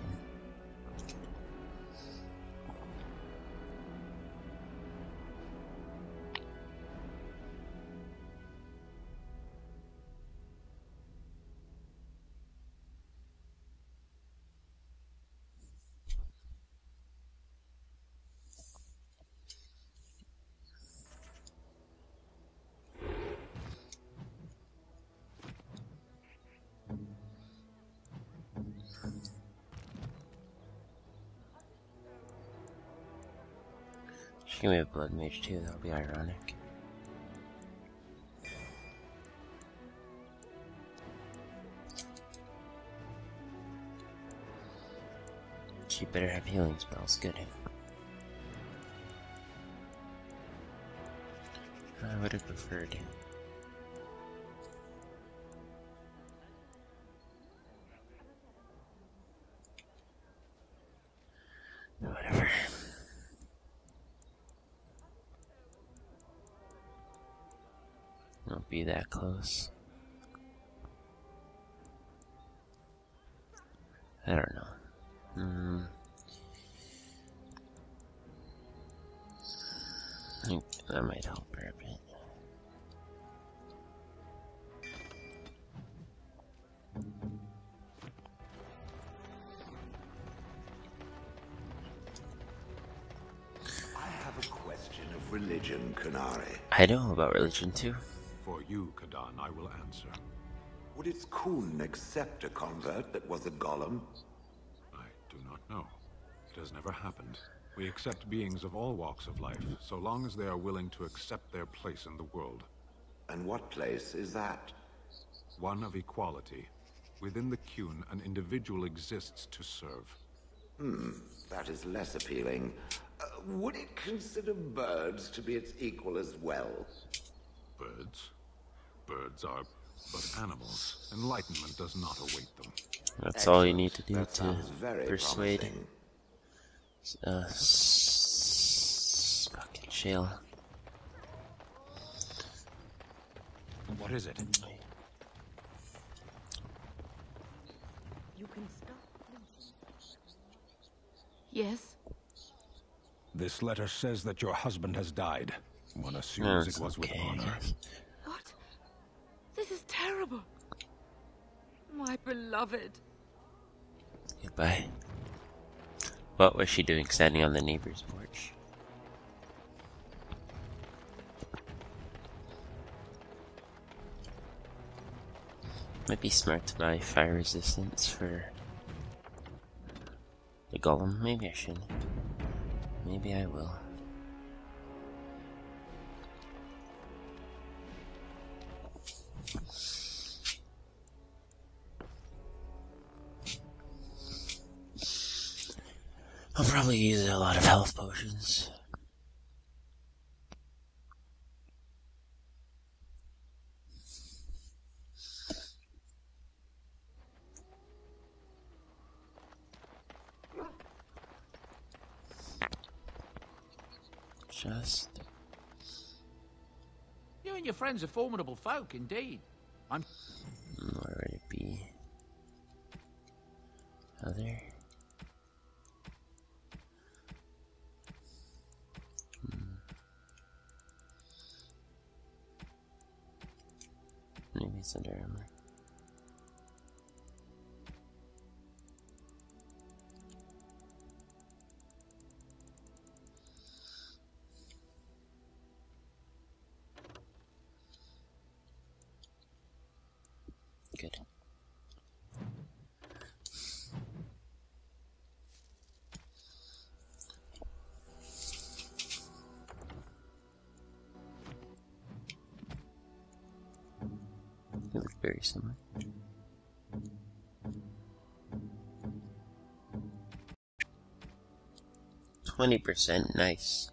She can be a blood mage too, that'll be ironic. She better have healing spells, good. I would have preferred. Whatever. Don't be that close. I don't know. I think that might help her a bit. I have a question of religion, Canary. I know about religion too. For you, Kadan, I will answer. Would its Khun accept a convert that was a golem? I do not know. It has never happened. We accept beings of all walks of life, so long as they are willing to accept their place in the world. And what place is that? One of equality. Within the Qun, an individual exists to serve. That is less appealing. Would it consider birds to be its equal as well? Birds? Birds are but animals. Enlightenment does not await them. That's all you need to do That to sounds very persuade promising. fucking Shale. What is it? You can stop. Yes? This letter says that your husband has died. One assumes it was with honor. What? This is terrible. My beloved. Goodbye. What was she doing standing on the neighbor's porch? Might be smart to buy fire resistance for the golem. Maybe I should. Maybe I will. I'll probably use a lot of health potions. Just... You and your friends are formidable folk, indeed. Where would it be? Other? Maybe it's under armor. Good. They look very similar. %, nice.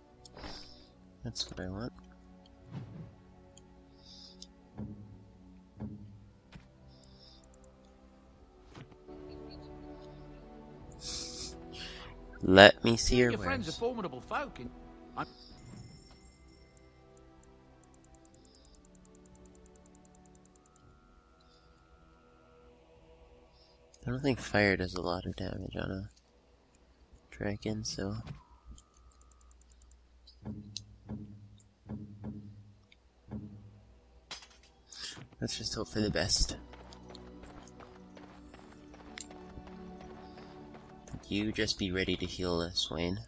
That's what I want. Let me see your friends are wares. formidable folk. I don't think fire does a lot of damage on a dragon, so... let's just hope for the best. You just be ready to heal us, Wayne.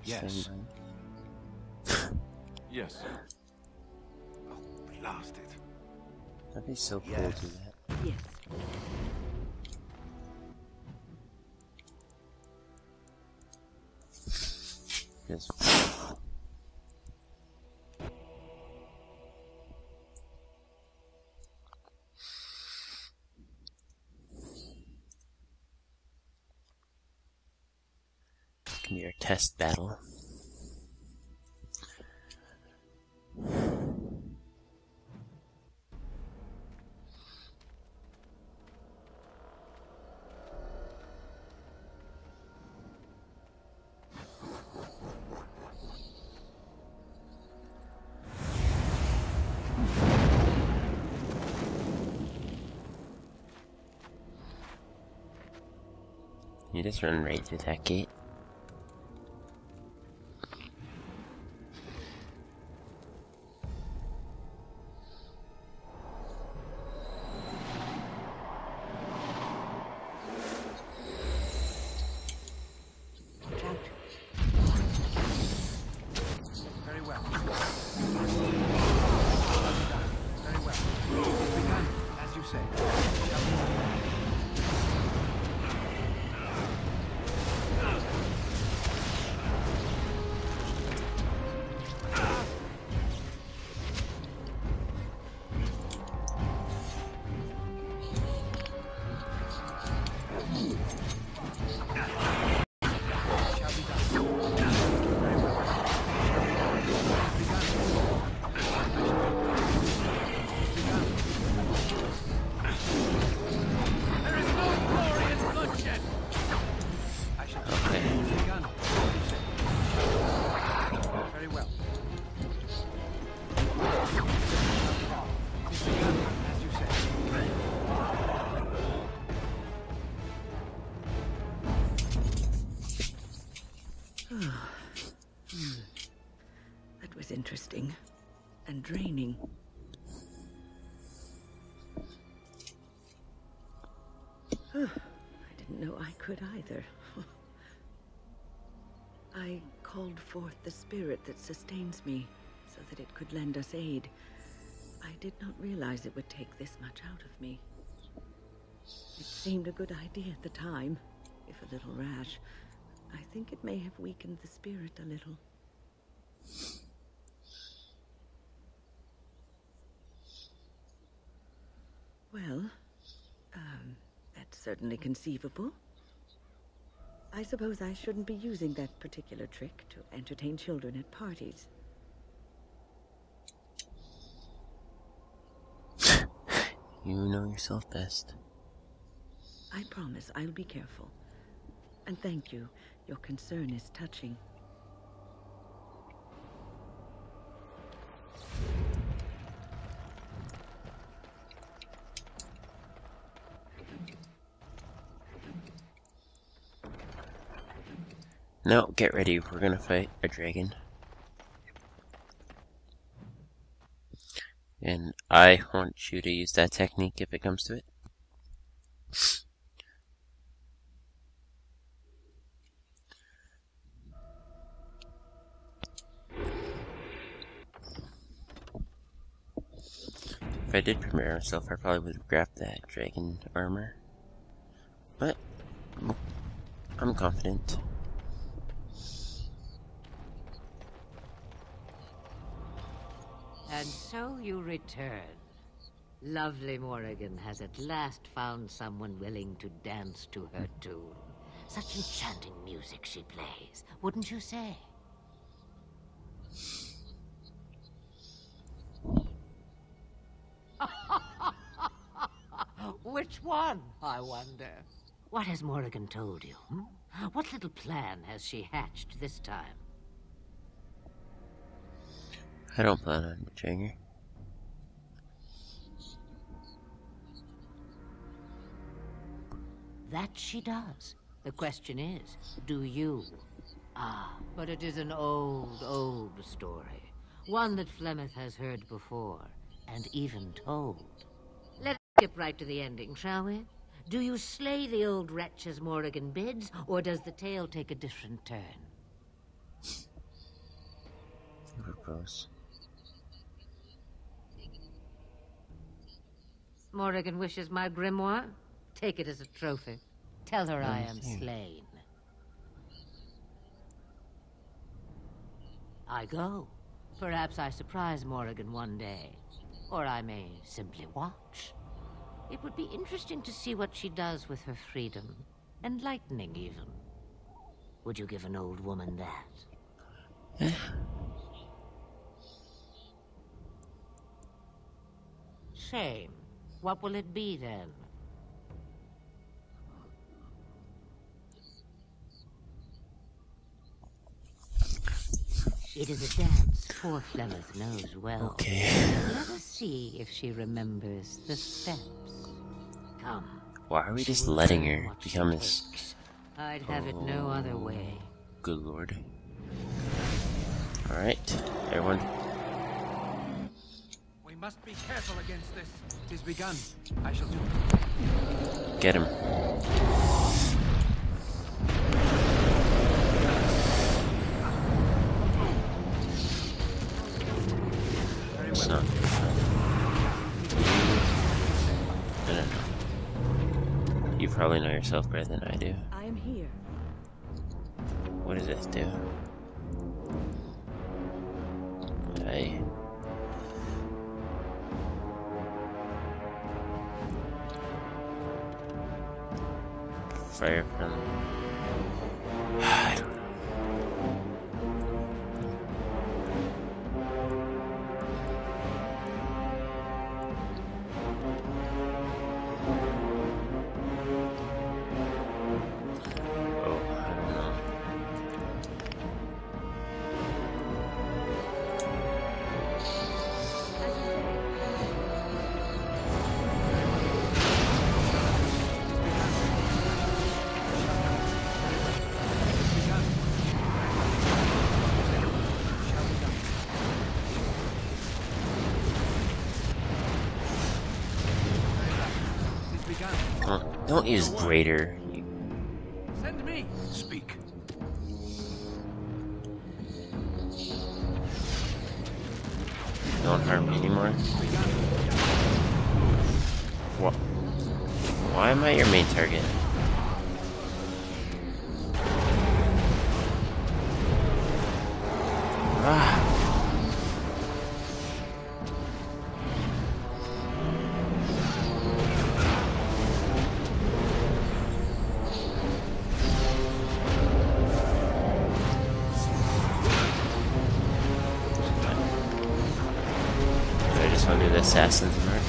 Yes. Yes. Oh, blast it. That'd be so cool to do that. Yes. Just... can be our test battle. You just run right through that gate. Very well. Very well. It's begun, as you say. and draining. I didn't know I could either. I called forth the spirit that sustains me so that it could lend us aid. I did not realize it would take this much out of me. It seemed a good idea at the time, if a little rash. I think it may have weakened the spirit a little. Well, that's certainly conceivable. I suppose I shouldn't be using that particular trick to entertain children at parties. You know yourself best. I promise I'll be careful. And thank you. Your concern is touching. Now, get ready. We're gonna fight a dragon. And I want you to use that technique if it comes to it. If I did prepare myself, I probably would have grabbed that dragon armor. But I'm confident. And so you return. Lovely Morrigan has at last found someone willing to dance to her tune. Such enchanting music she plays, wouldn't you say? Which one, I wonder? What has Morrigan told you? What little plan has she hatched this time? I don't plan on betraying her. That she does. The question is, do you? Ah, but it is an old, old story. One that Flemeth has heard before, and even told. Let's skip right to the ending, shall we? Do you slay the old wretch as Morrigan bids, or does the tale take a different turn? You propose. Morrigan wishes my grimoire? Take it as a trophy. Tell her I am slain. I go. Perhaps I surprise Morrigan one day. Or I may simply watch. It would be interesting to see what she does with her freedom. Enlightening, even. Would you give an old woman that? Shame. What will it be, then? It is a dance poor Flemeth knows well. Okay. Let us see if she remembers the steps. Come. Why are we just letting her become this? I'd have it no other way. Good lord. Alright, everyone. We must be careful against this. It is begun. I shall do it. Get him. It's not fun. No. You probably know yourself better than I do. I am here. What does this do? Hey. Fire friendly. I don't know. Don't use greater. Send me. Speak. Don't harm me anymore. What? Why am I your main target? Ah. I just want to do the assassin's mark.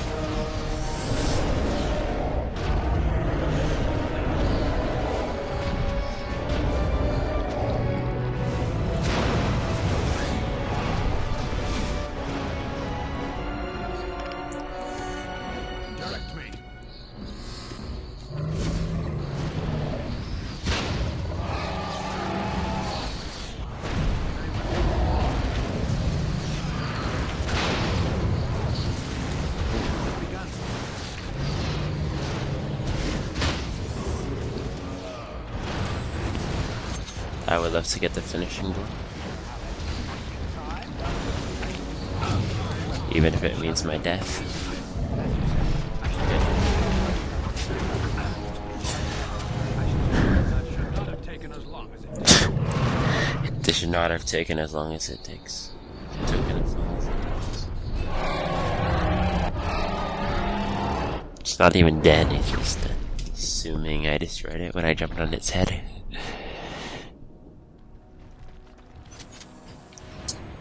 Direct me. I would love to get the finishing blow. Even if it means my death. This should not have taken as long as it takes. It's not even dead, it's just assuming I destroyed it when I jumped on its head.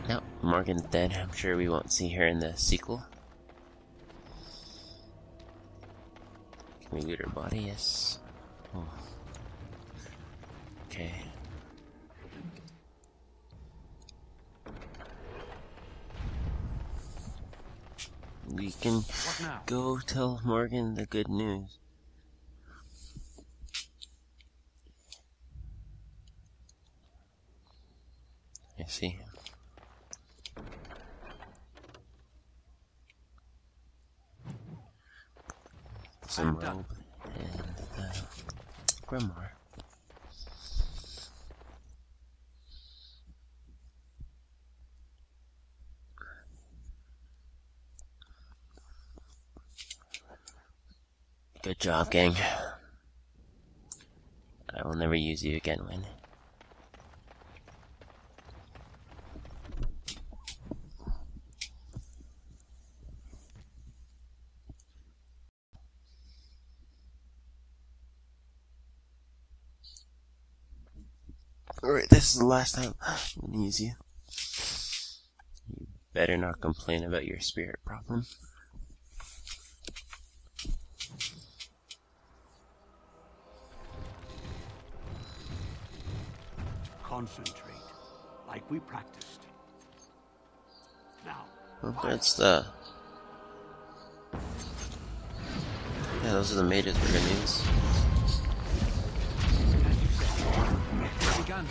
No, Morgan's dead. I'm sure we won't see her in the sequel. Can we loot her body? Yes. Oh. Okay. We can go tell Morgan the good news. I see. Some robe and Grimoire. Good job, gang. I will never use you again, Win. Alright, this is the last time I'm gonna use you. You better not complain about your spirit problem. Concentrate, like we practiced. Now. Well, that's the... Yeah, those are the mages we're gonna use. Begun.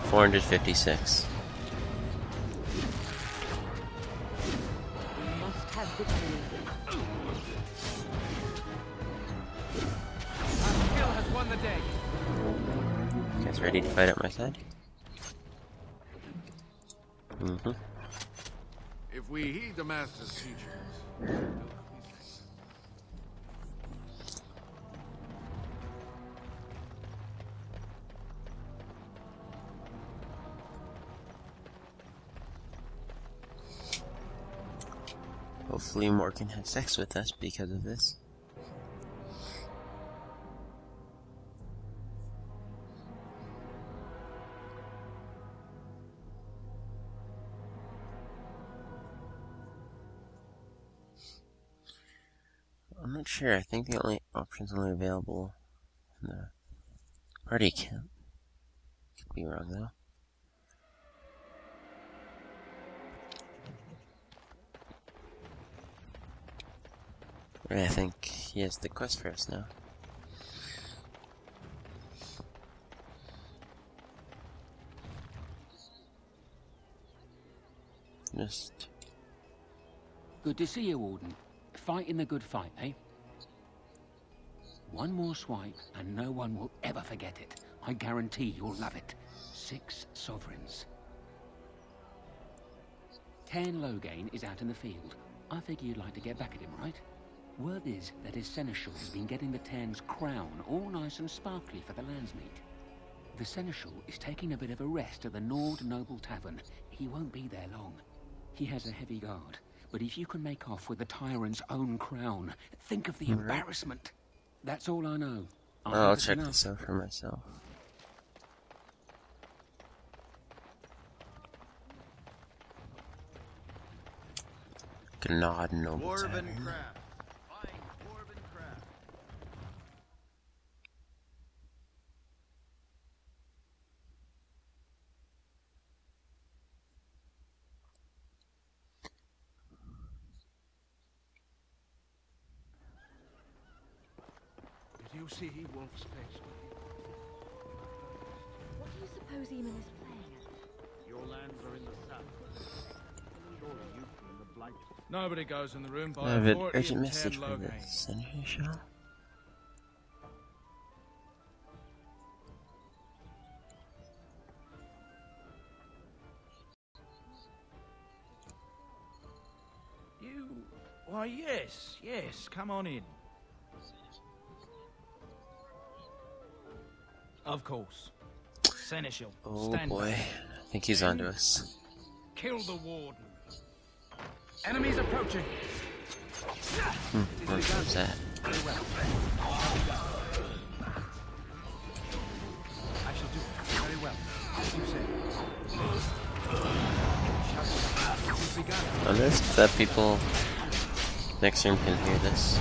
456. We must have victory. Our skill has won the day. You guys ready to fight at my side? Mm-hmm. If we heed the Master's teachings, Hopefully Morgan had sex with us because of this. I'm not sure. I think the only option's only available in the party camp. Could be wrong though. I think he has the quest for us now. Just good to see you, Warden. Fighting the good fight, eh? One more swipe, and no one will ever forget it. I guarantee you'll love it. 6 sovereigns. 10 Loghain is out in the field. I figure you'd like to get back at him, right? Word is that his seneschal has been getting the Tern's crown all nice and sparkly for the Landsmeet. The seneschal is taking a bit of a rest at the Nord Noble Tavern. He won't be there long. He has a heavy guard, but if you can make off with the tyrant's own crown, think of the embarrassment. That's all I know. I'll check this out for myself. Gnod Noble Tavern. Did you see Wolf's face? What do you suppose Eamon is playing at? Your lands are in the south. Surely you from the Blight. Nobody goes in the room by I have an authority urgent of message 10 for the Loghain. seneschal. Why, yes, come on in. Of course. Seneschal, Oh stand boy, back. I think he's onto us. Kill the warden. Enemies approaching. What was that? Very well. I shall do it. Very well. As you say. We've begun. I wonder if the people next room can hear this.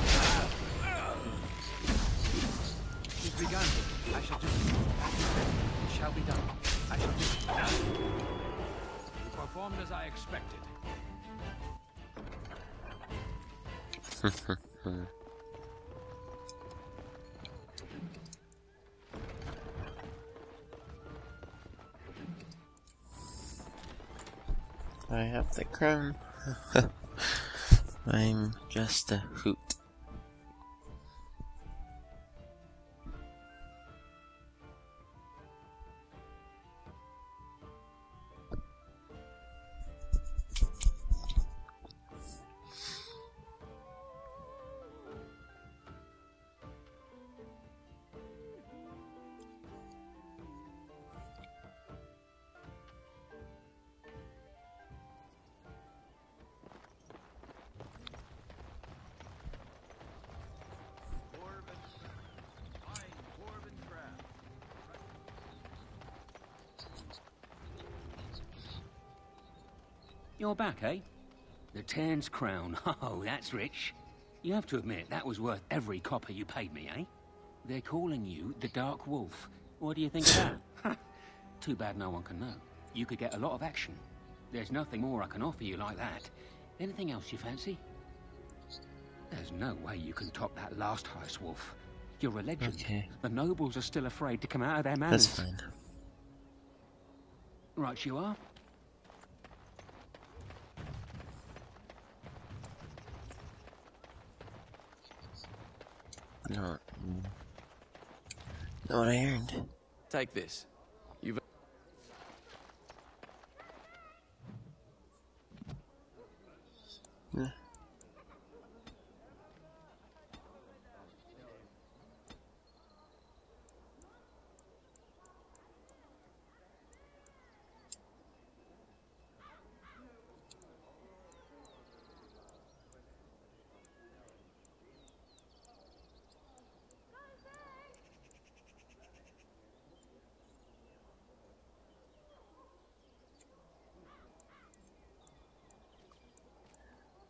We've begun. I shall do it. It shall be done. I shall do it. You performed as I expected. I have the crown. I'm just a hoot. You're back, eh? The Tern's crown. Oh, that's rich. You have to admit, that was worth every copper you paid me, eh? They're calling you the Dark Wolf. What do you think of that? Too bad no one can know. You could get a lot of action. There's nothing more I can offer you like that. Anything else you fancy? There's no way you can top that last heist, Wolf. You're a legend. Okay. The nobles are still afraid to come out of their manners. That's fine. Right you are. No. Know what I earned. Take this. You've... Yeah.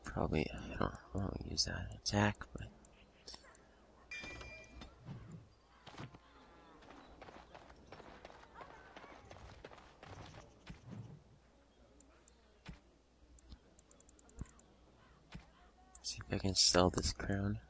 Probably, I won't use that attack, but... See if I can sell this crown.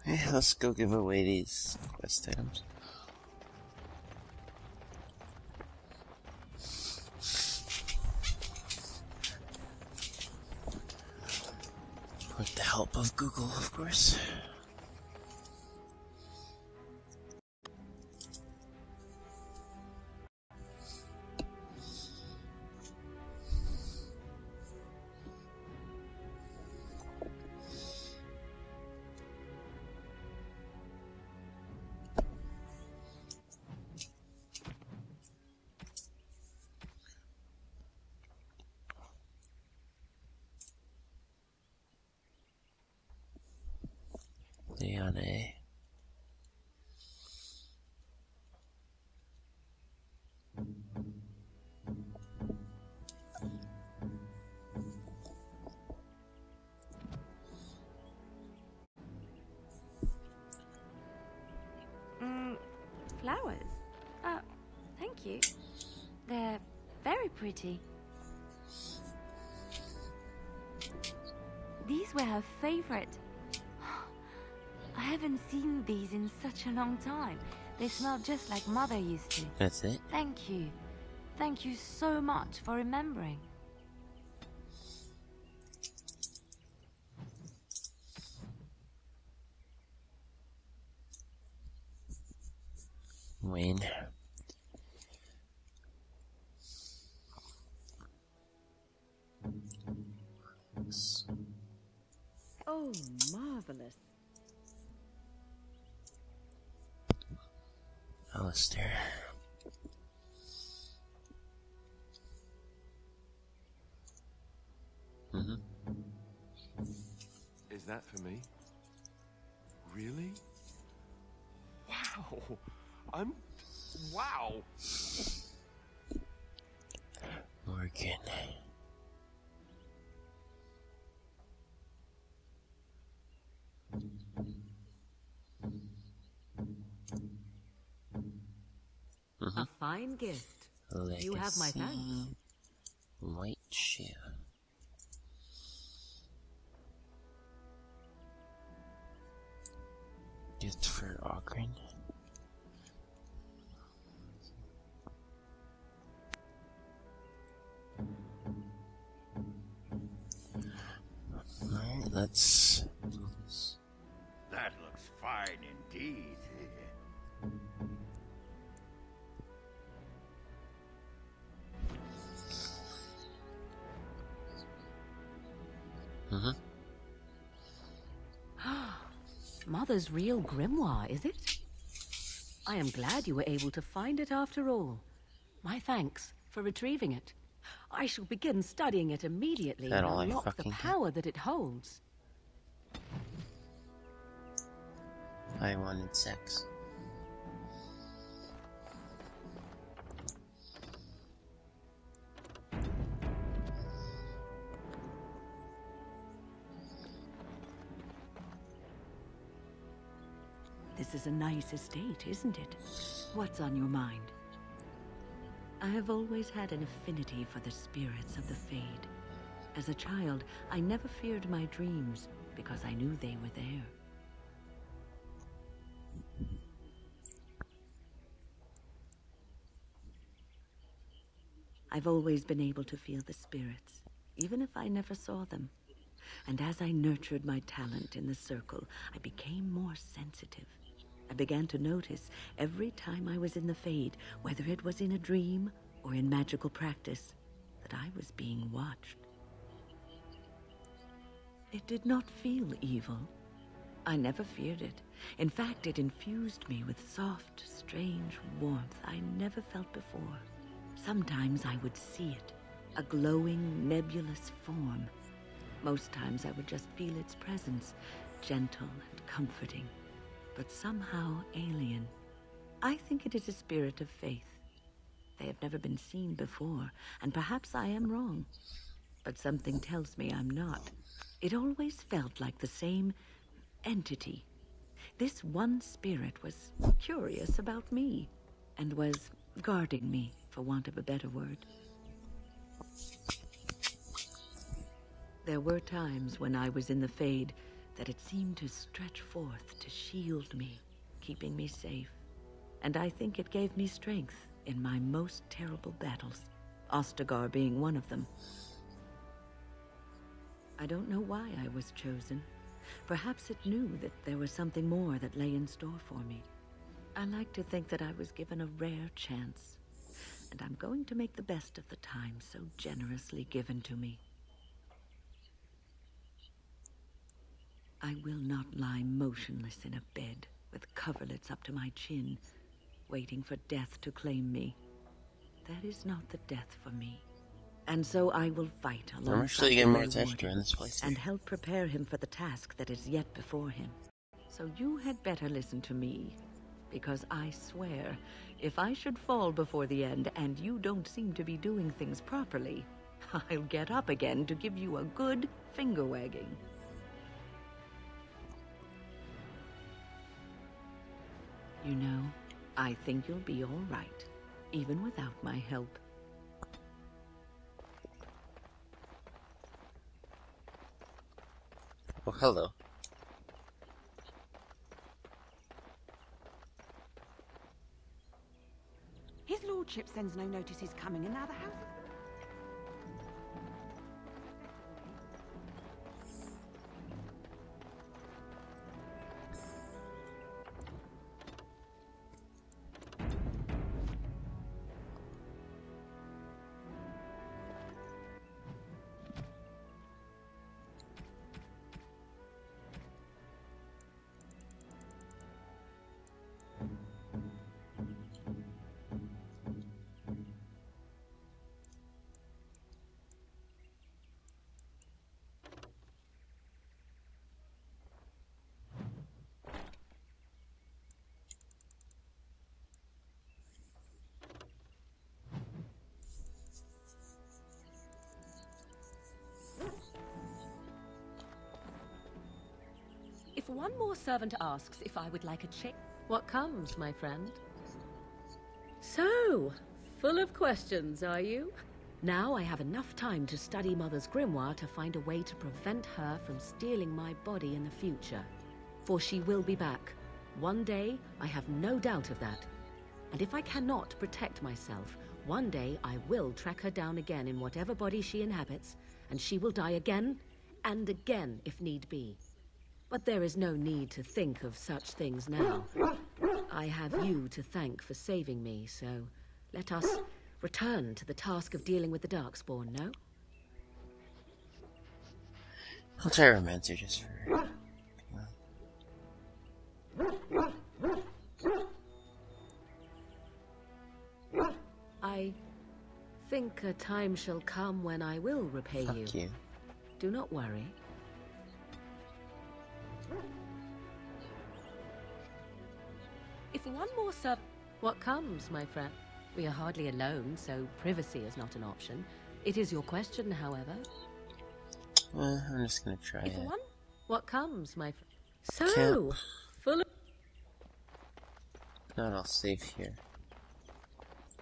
Yeah, let's go give away these quest items. With the help of Google, of course. Leone. Flowers? Thank you. They're very pretty. These were her favorite. I haven't seen these in such a long time. They smell just like Mother used to. That's it? Thank you. Thank you so much for remembering. Wayne. Oh, marvelous. Alistair. Is that for me? Really? Wow! Wow! Morgan. A fine gift. Legacy. You have my thanks. White shoe. Gift for Ogren. Alright, let's do this. That looks fine indeed. Mother's real grimoire, is it? I am glad you were able to find it after all. My thanks for retrieving it. I shall begin studying it immediately and unlock the power that it holds. I wanted sex. This is a nice estate, isn't it? What's on your mind? I have always had an affinity for the spirits of the Fade. As a child, I never feared my dreams because I knew they were there. I've always been able to feel the spirits, even if I never saw them. And as I nurtured my talent in the circle, I became more sensitive. I began to notice every time I was in the Fade, whether it was in a dream or in magical practice, that I was being watched. It did not feel evil. I never feared it. In fact, it infused me with soft, strange warmth I never felt before. Sometimes I would see it, a glowing, nebulous form. Most times I would just feel its presence, gentle and comforting, but somehow alien. I think it is a spirit of faith. They have never been seen before, and perhaps I am wrong. But something tells me I'm not. It always felt like the same entity. This one spirit was curious about me, and was guarding me, for want of a better word. There were times when I was in the Fade that it seemed to stretch forth to shield me, keeping me safe. And I think it gave me strength in my most terrible battles, Ostagar being one of them. I don't know why I was chosen. Perhaps it knew that there was something more that lay in store for me. I like to think that I was given a rare chance, and I'm going to make the best of the time so generously given to me. I will not lie motionless in a bed with coverlets up to my chin, waiting for death to claim me. That is not the death for me. And so I will fight alongside I'm actually getting more attached to her in this place. and help prepare him for the task that is yet before him. So you had better listen to me, because I swear, if I should fall before the end and you don't seem to be doing things properly, I'll get up again to give you a good finger wagging. You know, I think you'll be all right, even without my help. Oh, hello. His lordship sends no notice he's coming, and now the house is... If one more servant asks if I would like a check, what comes, my friend? So, full of questions, are you? Now I have enough time to study Mother's grimoire to find a way to prevent her from stealing my body in the future. For she will be back. One day, I have no doubt of that. And if I cannot protect myself, one day I will track her down again in whatever body she inhabits, and she will die again and again if need be. But there is no need to think of such things now. I have you to thank for saving me, so let us return to the task of dealing with the Darkspawn, no? I'll try Romancer just for... I think a time shall come when I will repay you. Fuck you. Do not worry. If one more what comes, my friend? We are hardly alone, so privacy is not an option. It is your question, however. Well, I'm just gonna try it. What comes, my friend? So, full of... Not I'll save here.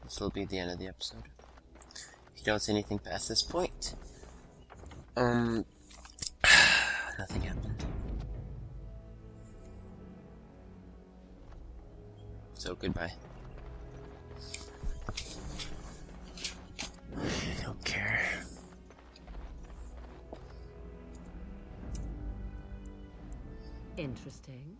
This will be the end of the episode. If you don't see anything past this point, nothing happened. So goodbye. I don't care. Interesting.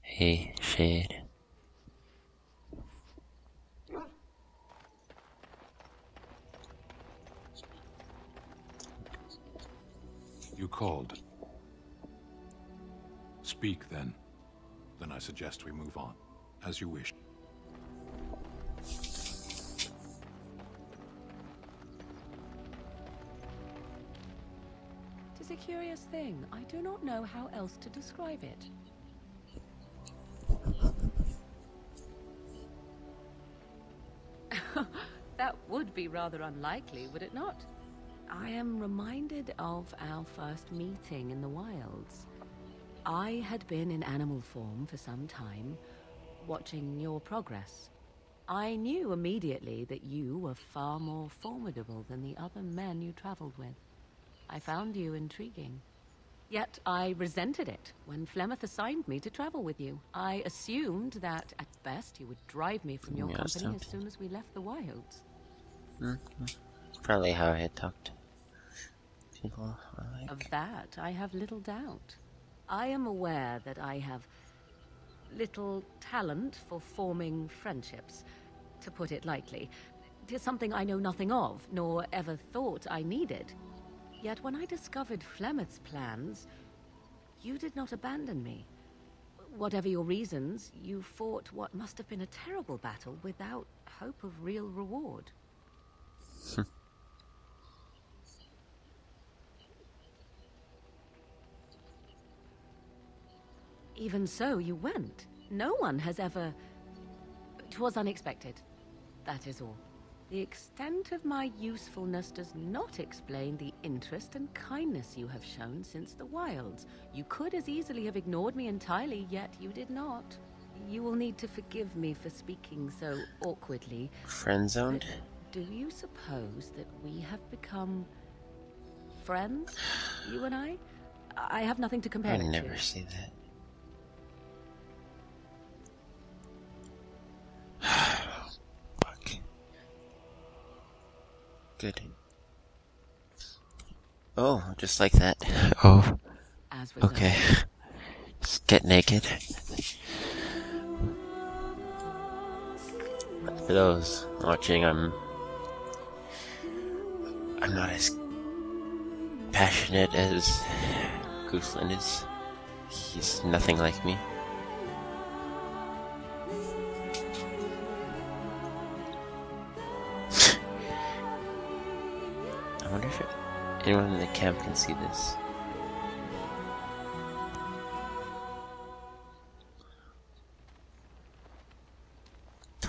Hey, Shade. You called. Speak, then. Then I suggest we move on. As you wish. Tis a curious thing. I do not know how else to describe it. That would be rather unlikely, would it not? I am reminded of our first meeting in the wilds. I had been in animal form for some time, watching your progress. I knew immediately that you were far more formidable than the other men you traveled with. I found you intriguing. Yet I resented it when Flemeth assigned me to travel with you. I assumed that, at best, you would drive me from your company as soon as we left the wilds. Probably how I had talked to people. Of that, I have little doubt. I am aware that I have little talent for forming friendships, to put it lightly. It is something I know nothing of, nor ever thought I needed. Yet when I discovered Flemeth's plans, you did not abandon me. Whatever your reasons, you fought what must have been a terrible battle without hope of real reward. Even so, you went. No one has ever... It was unexpected. That is all. The extent of my usefulness does not explain the interest and kindness you have shown since the wilds. You could as easily have ignored me entirely, yet you did not. You will need to forgive me for speaking so awkwardly. Friend-zoned? Do you suppose that we have become friends, you and I? I have nothing to compare it to. I never say that. Fuck. Good. Oh, just like that. Oh. Okay. Just get naked. For those watching, I'm not as passionate as Gooseland is. He's nothing like me. I wonder if anyone in the camp can see this.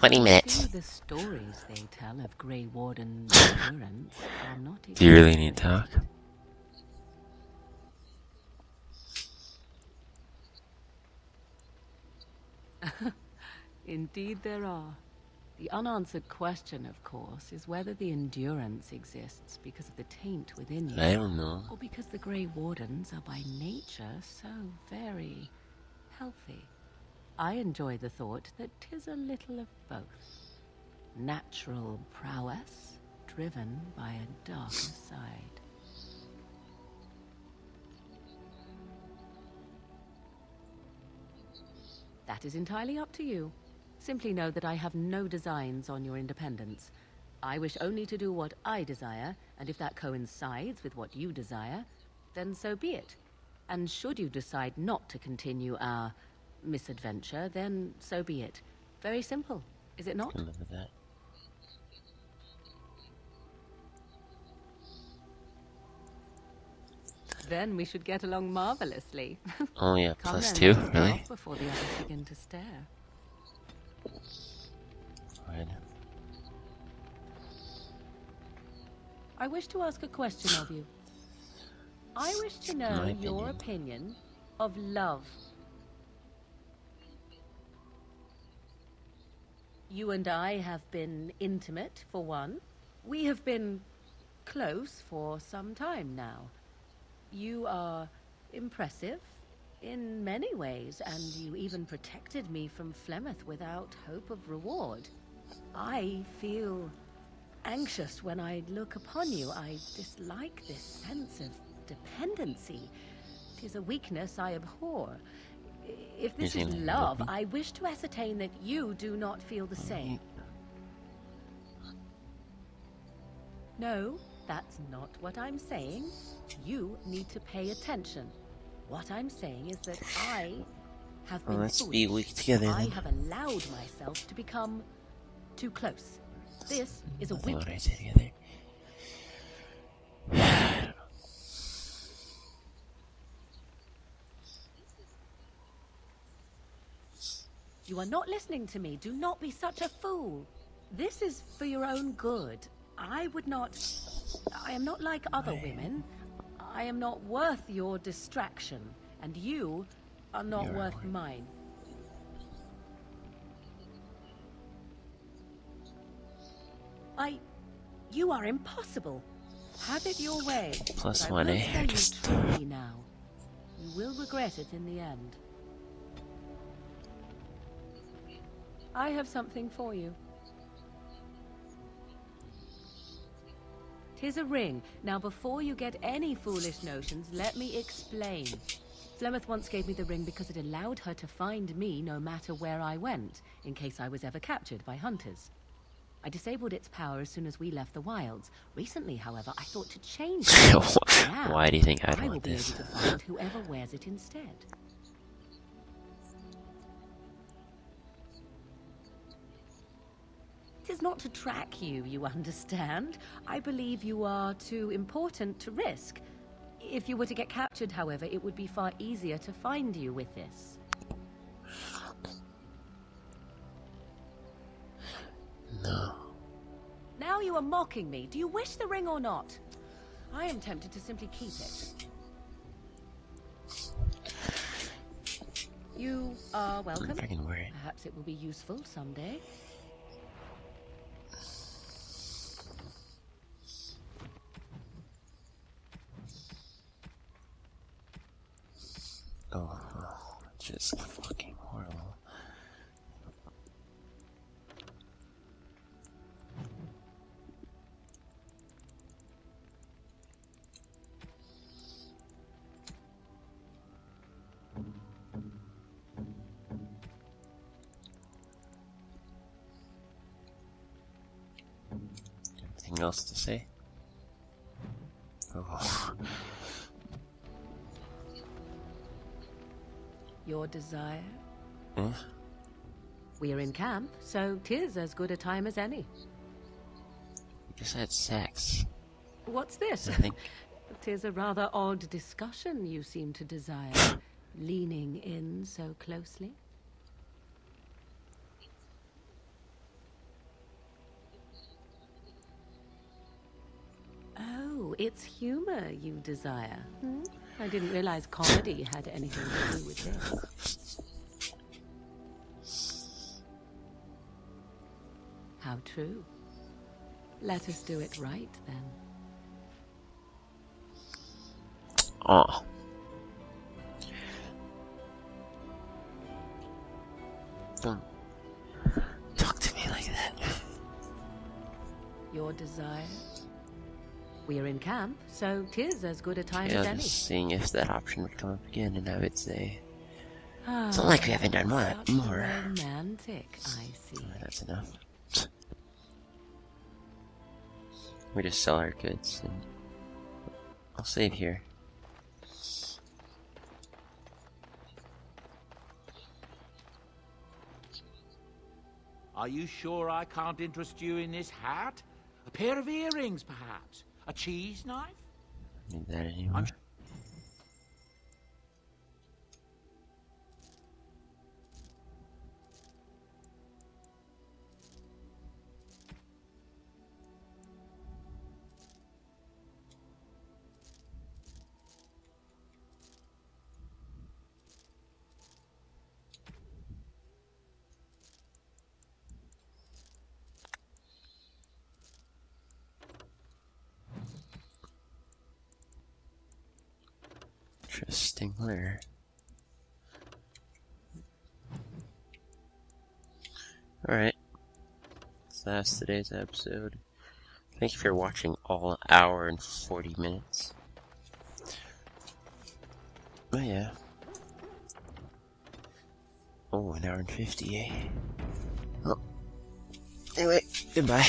Minutes. The stories they tell of Grey Warden endurance are not. Do you really need to talk? Indeed there are. The unanswered question, of course, is whether the endurance exists because of the taint within you. I don't know. Or because the Grey Wardens are by nature so very healthy. I enjoy the thought that 'tis a little of both. Natural prowess, driven by a darker side. That is entirely up to you. Simply know that I have no designs on your independence. I wish only to do what I desire, and if that coincides with what you desire, then so be it. And should you decide not to continue our misadventure, then so be it. Very simple, is it not? Remember that. Then we should get along marvelously. Oh yeah, Come plus then, 2, let's really? off before the others begin to stare. Right. I wish to ask a question of you. I wish to know your opinion of love. You and I have been intimate, for one. We have been close for some time now. You are impressive in many ways, and you even protected me from Flemeth without hope of reward. I feel anxious when I look upon you. I dislike this sense of dependency. It is a weakness I abhor. If this is love, I wish to ascertain that you do not feel the same. No, that's not what I'm saying. You need to pay attention. What I'm saying is that I have been let's foolish. be weak together then. I have allowed myself to become too close. This is a Nothing what I weakness. say together. You are not listening to me. Do not be such a fool. This is for your own good. I would not... I am not like other women. I am not worth your distraction. And you are not worth mine. You are impossible. Have it your way. Plus But one, I will eh? tell you truly now. You will regret it in the end. I have something for you. 'Tis a ring. Now, before you get any foolish notions, let me explain. Flemeth once gave me the ring because it allowed her to find me no matter where I went, in case I was ever captured by hunters. I disabled its power as soon as we left the wilds. Recently, however, I thought to change it. Now, Why do you think I'd I will want be this? able to find whoever wears it instead. It is not to track you, you understand. I believe you are too important to risk. If you were to get captured, however, it would be far easier to find you with this. No. Now you are mocking me. Do you wish the ring or not? I am tempted to simply keep it. You are welcome. I'm freaking worried. Perhaps it will be useful someday. Oh, just fucking horrible. Anything else to say? Oh. Your desire? Huh? We are in camp, so 'tis as good a time as any. We just had sex. What's this? I think 'Tis a rather odd discussion you seem to desire, leaning in so closely. Oh, it's humor you desire. I didn't realize comedy had anything to do with this. How true. Let us do it right, then. Oh. Don't talk to me like that. Your desire? We are in camp, so 'tis as good a time Yeah, as I any. was just seeing if that option would come up again, and I would say, it's not like we haven't done Such more. romantic, I see. That's enough. We just sell our goods, and I'll save here. Are you sure I can't interest you in this hat? A pair of earrings, perhaps? A cheese knife? Need that anymore. Interesting there. Alright. So that's today's episode. Thank you for watching all hour and 40 minutes. But yeah. Oh, an hour and 50, eh? Well, anyway, goodbye.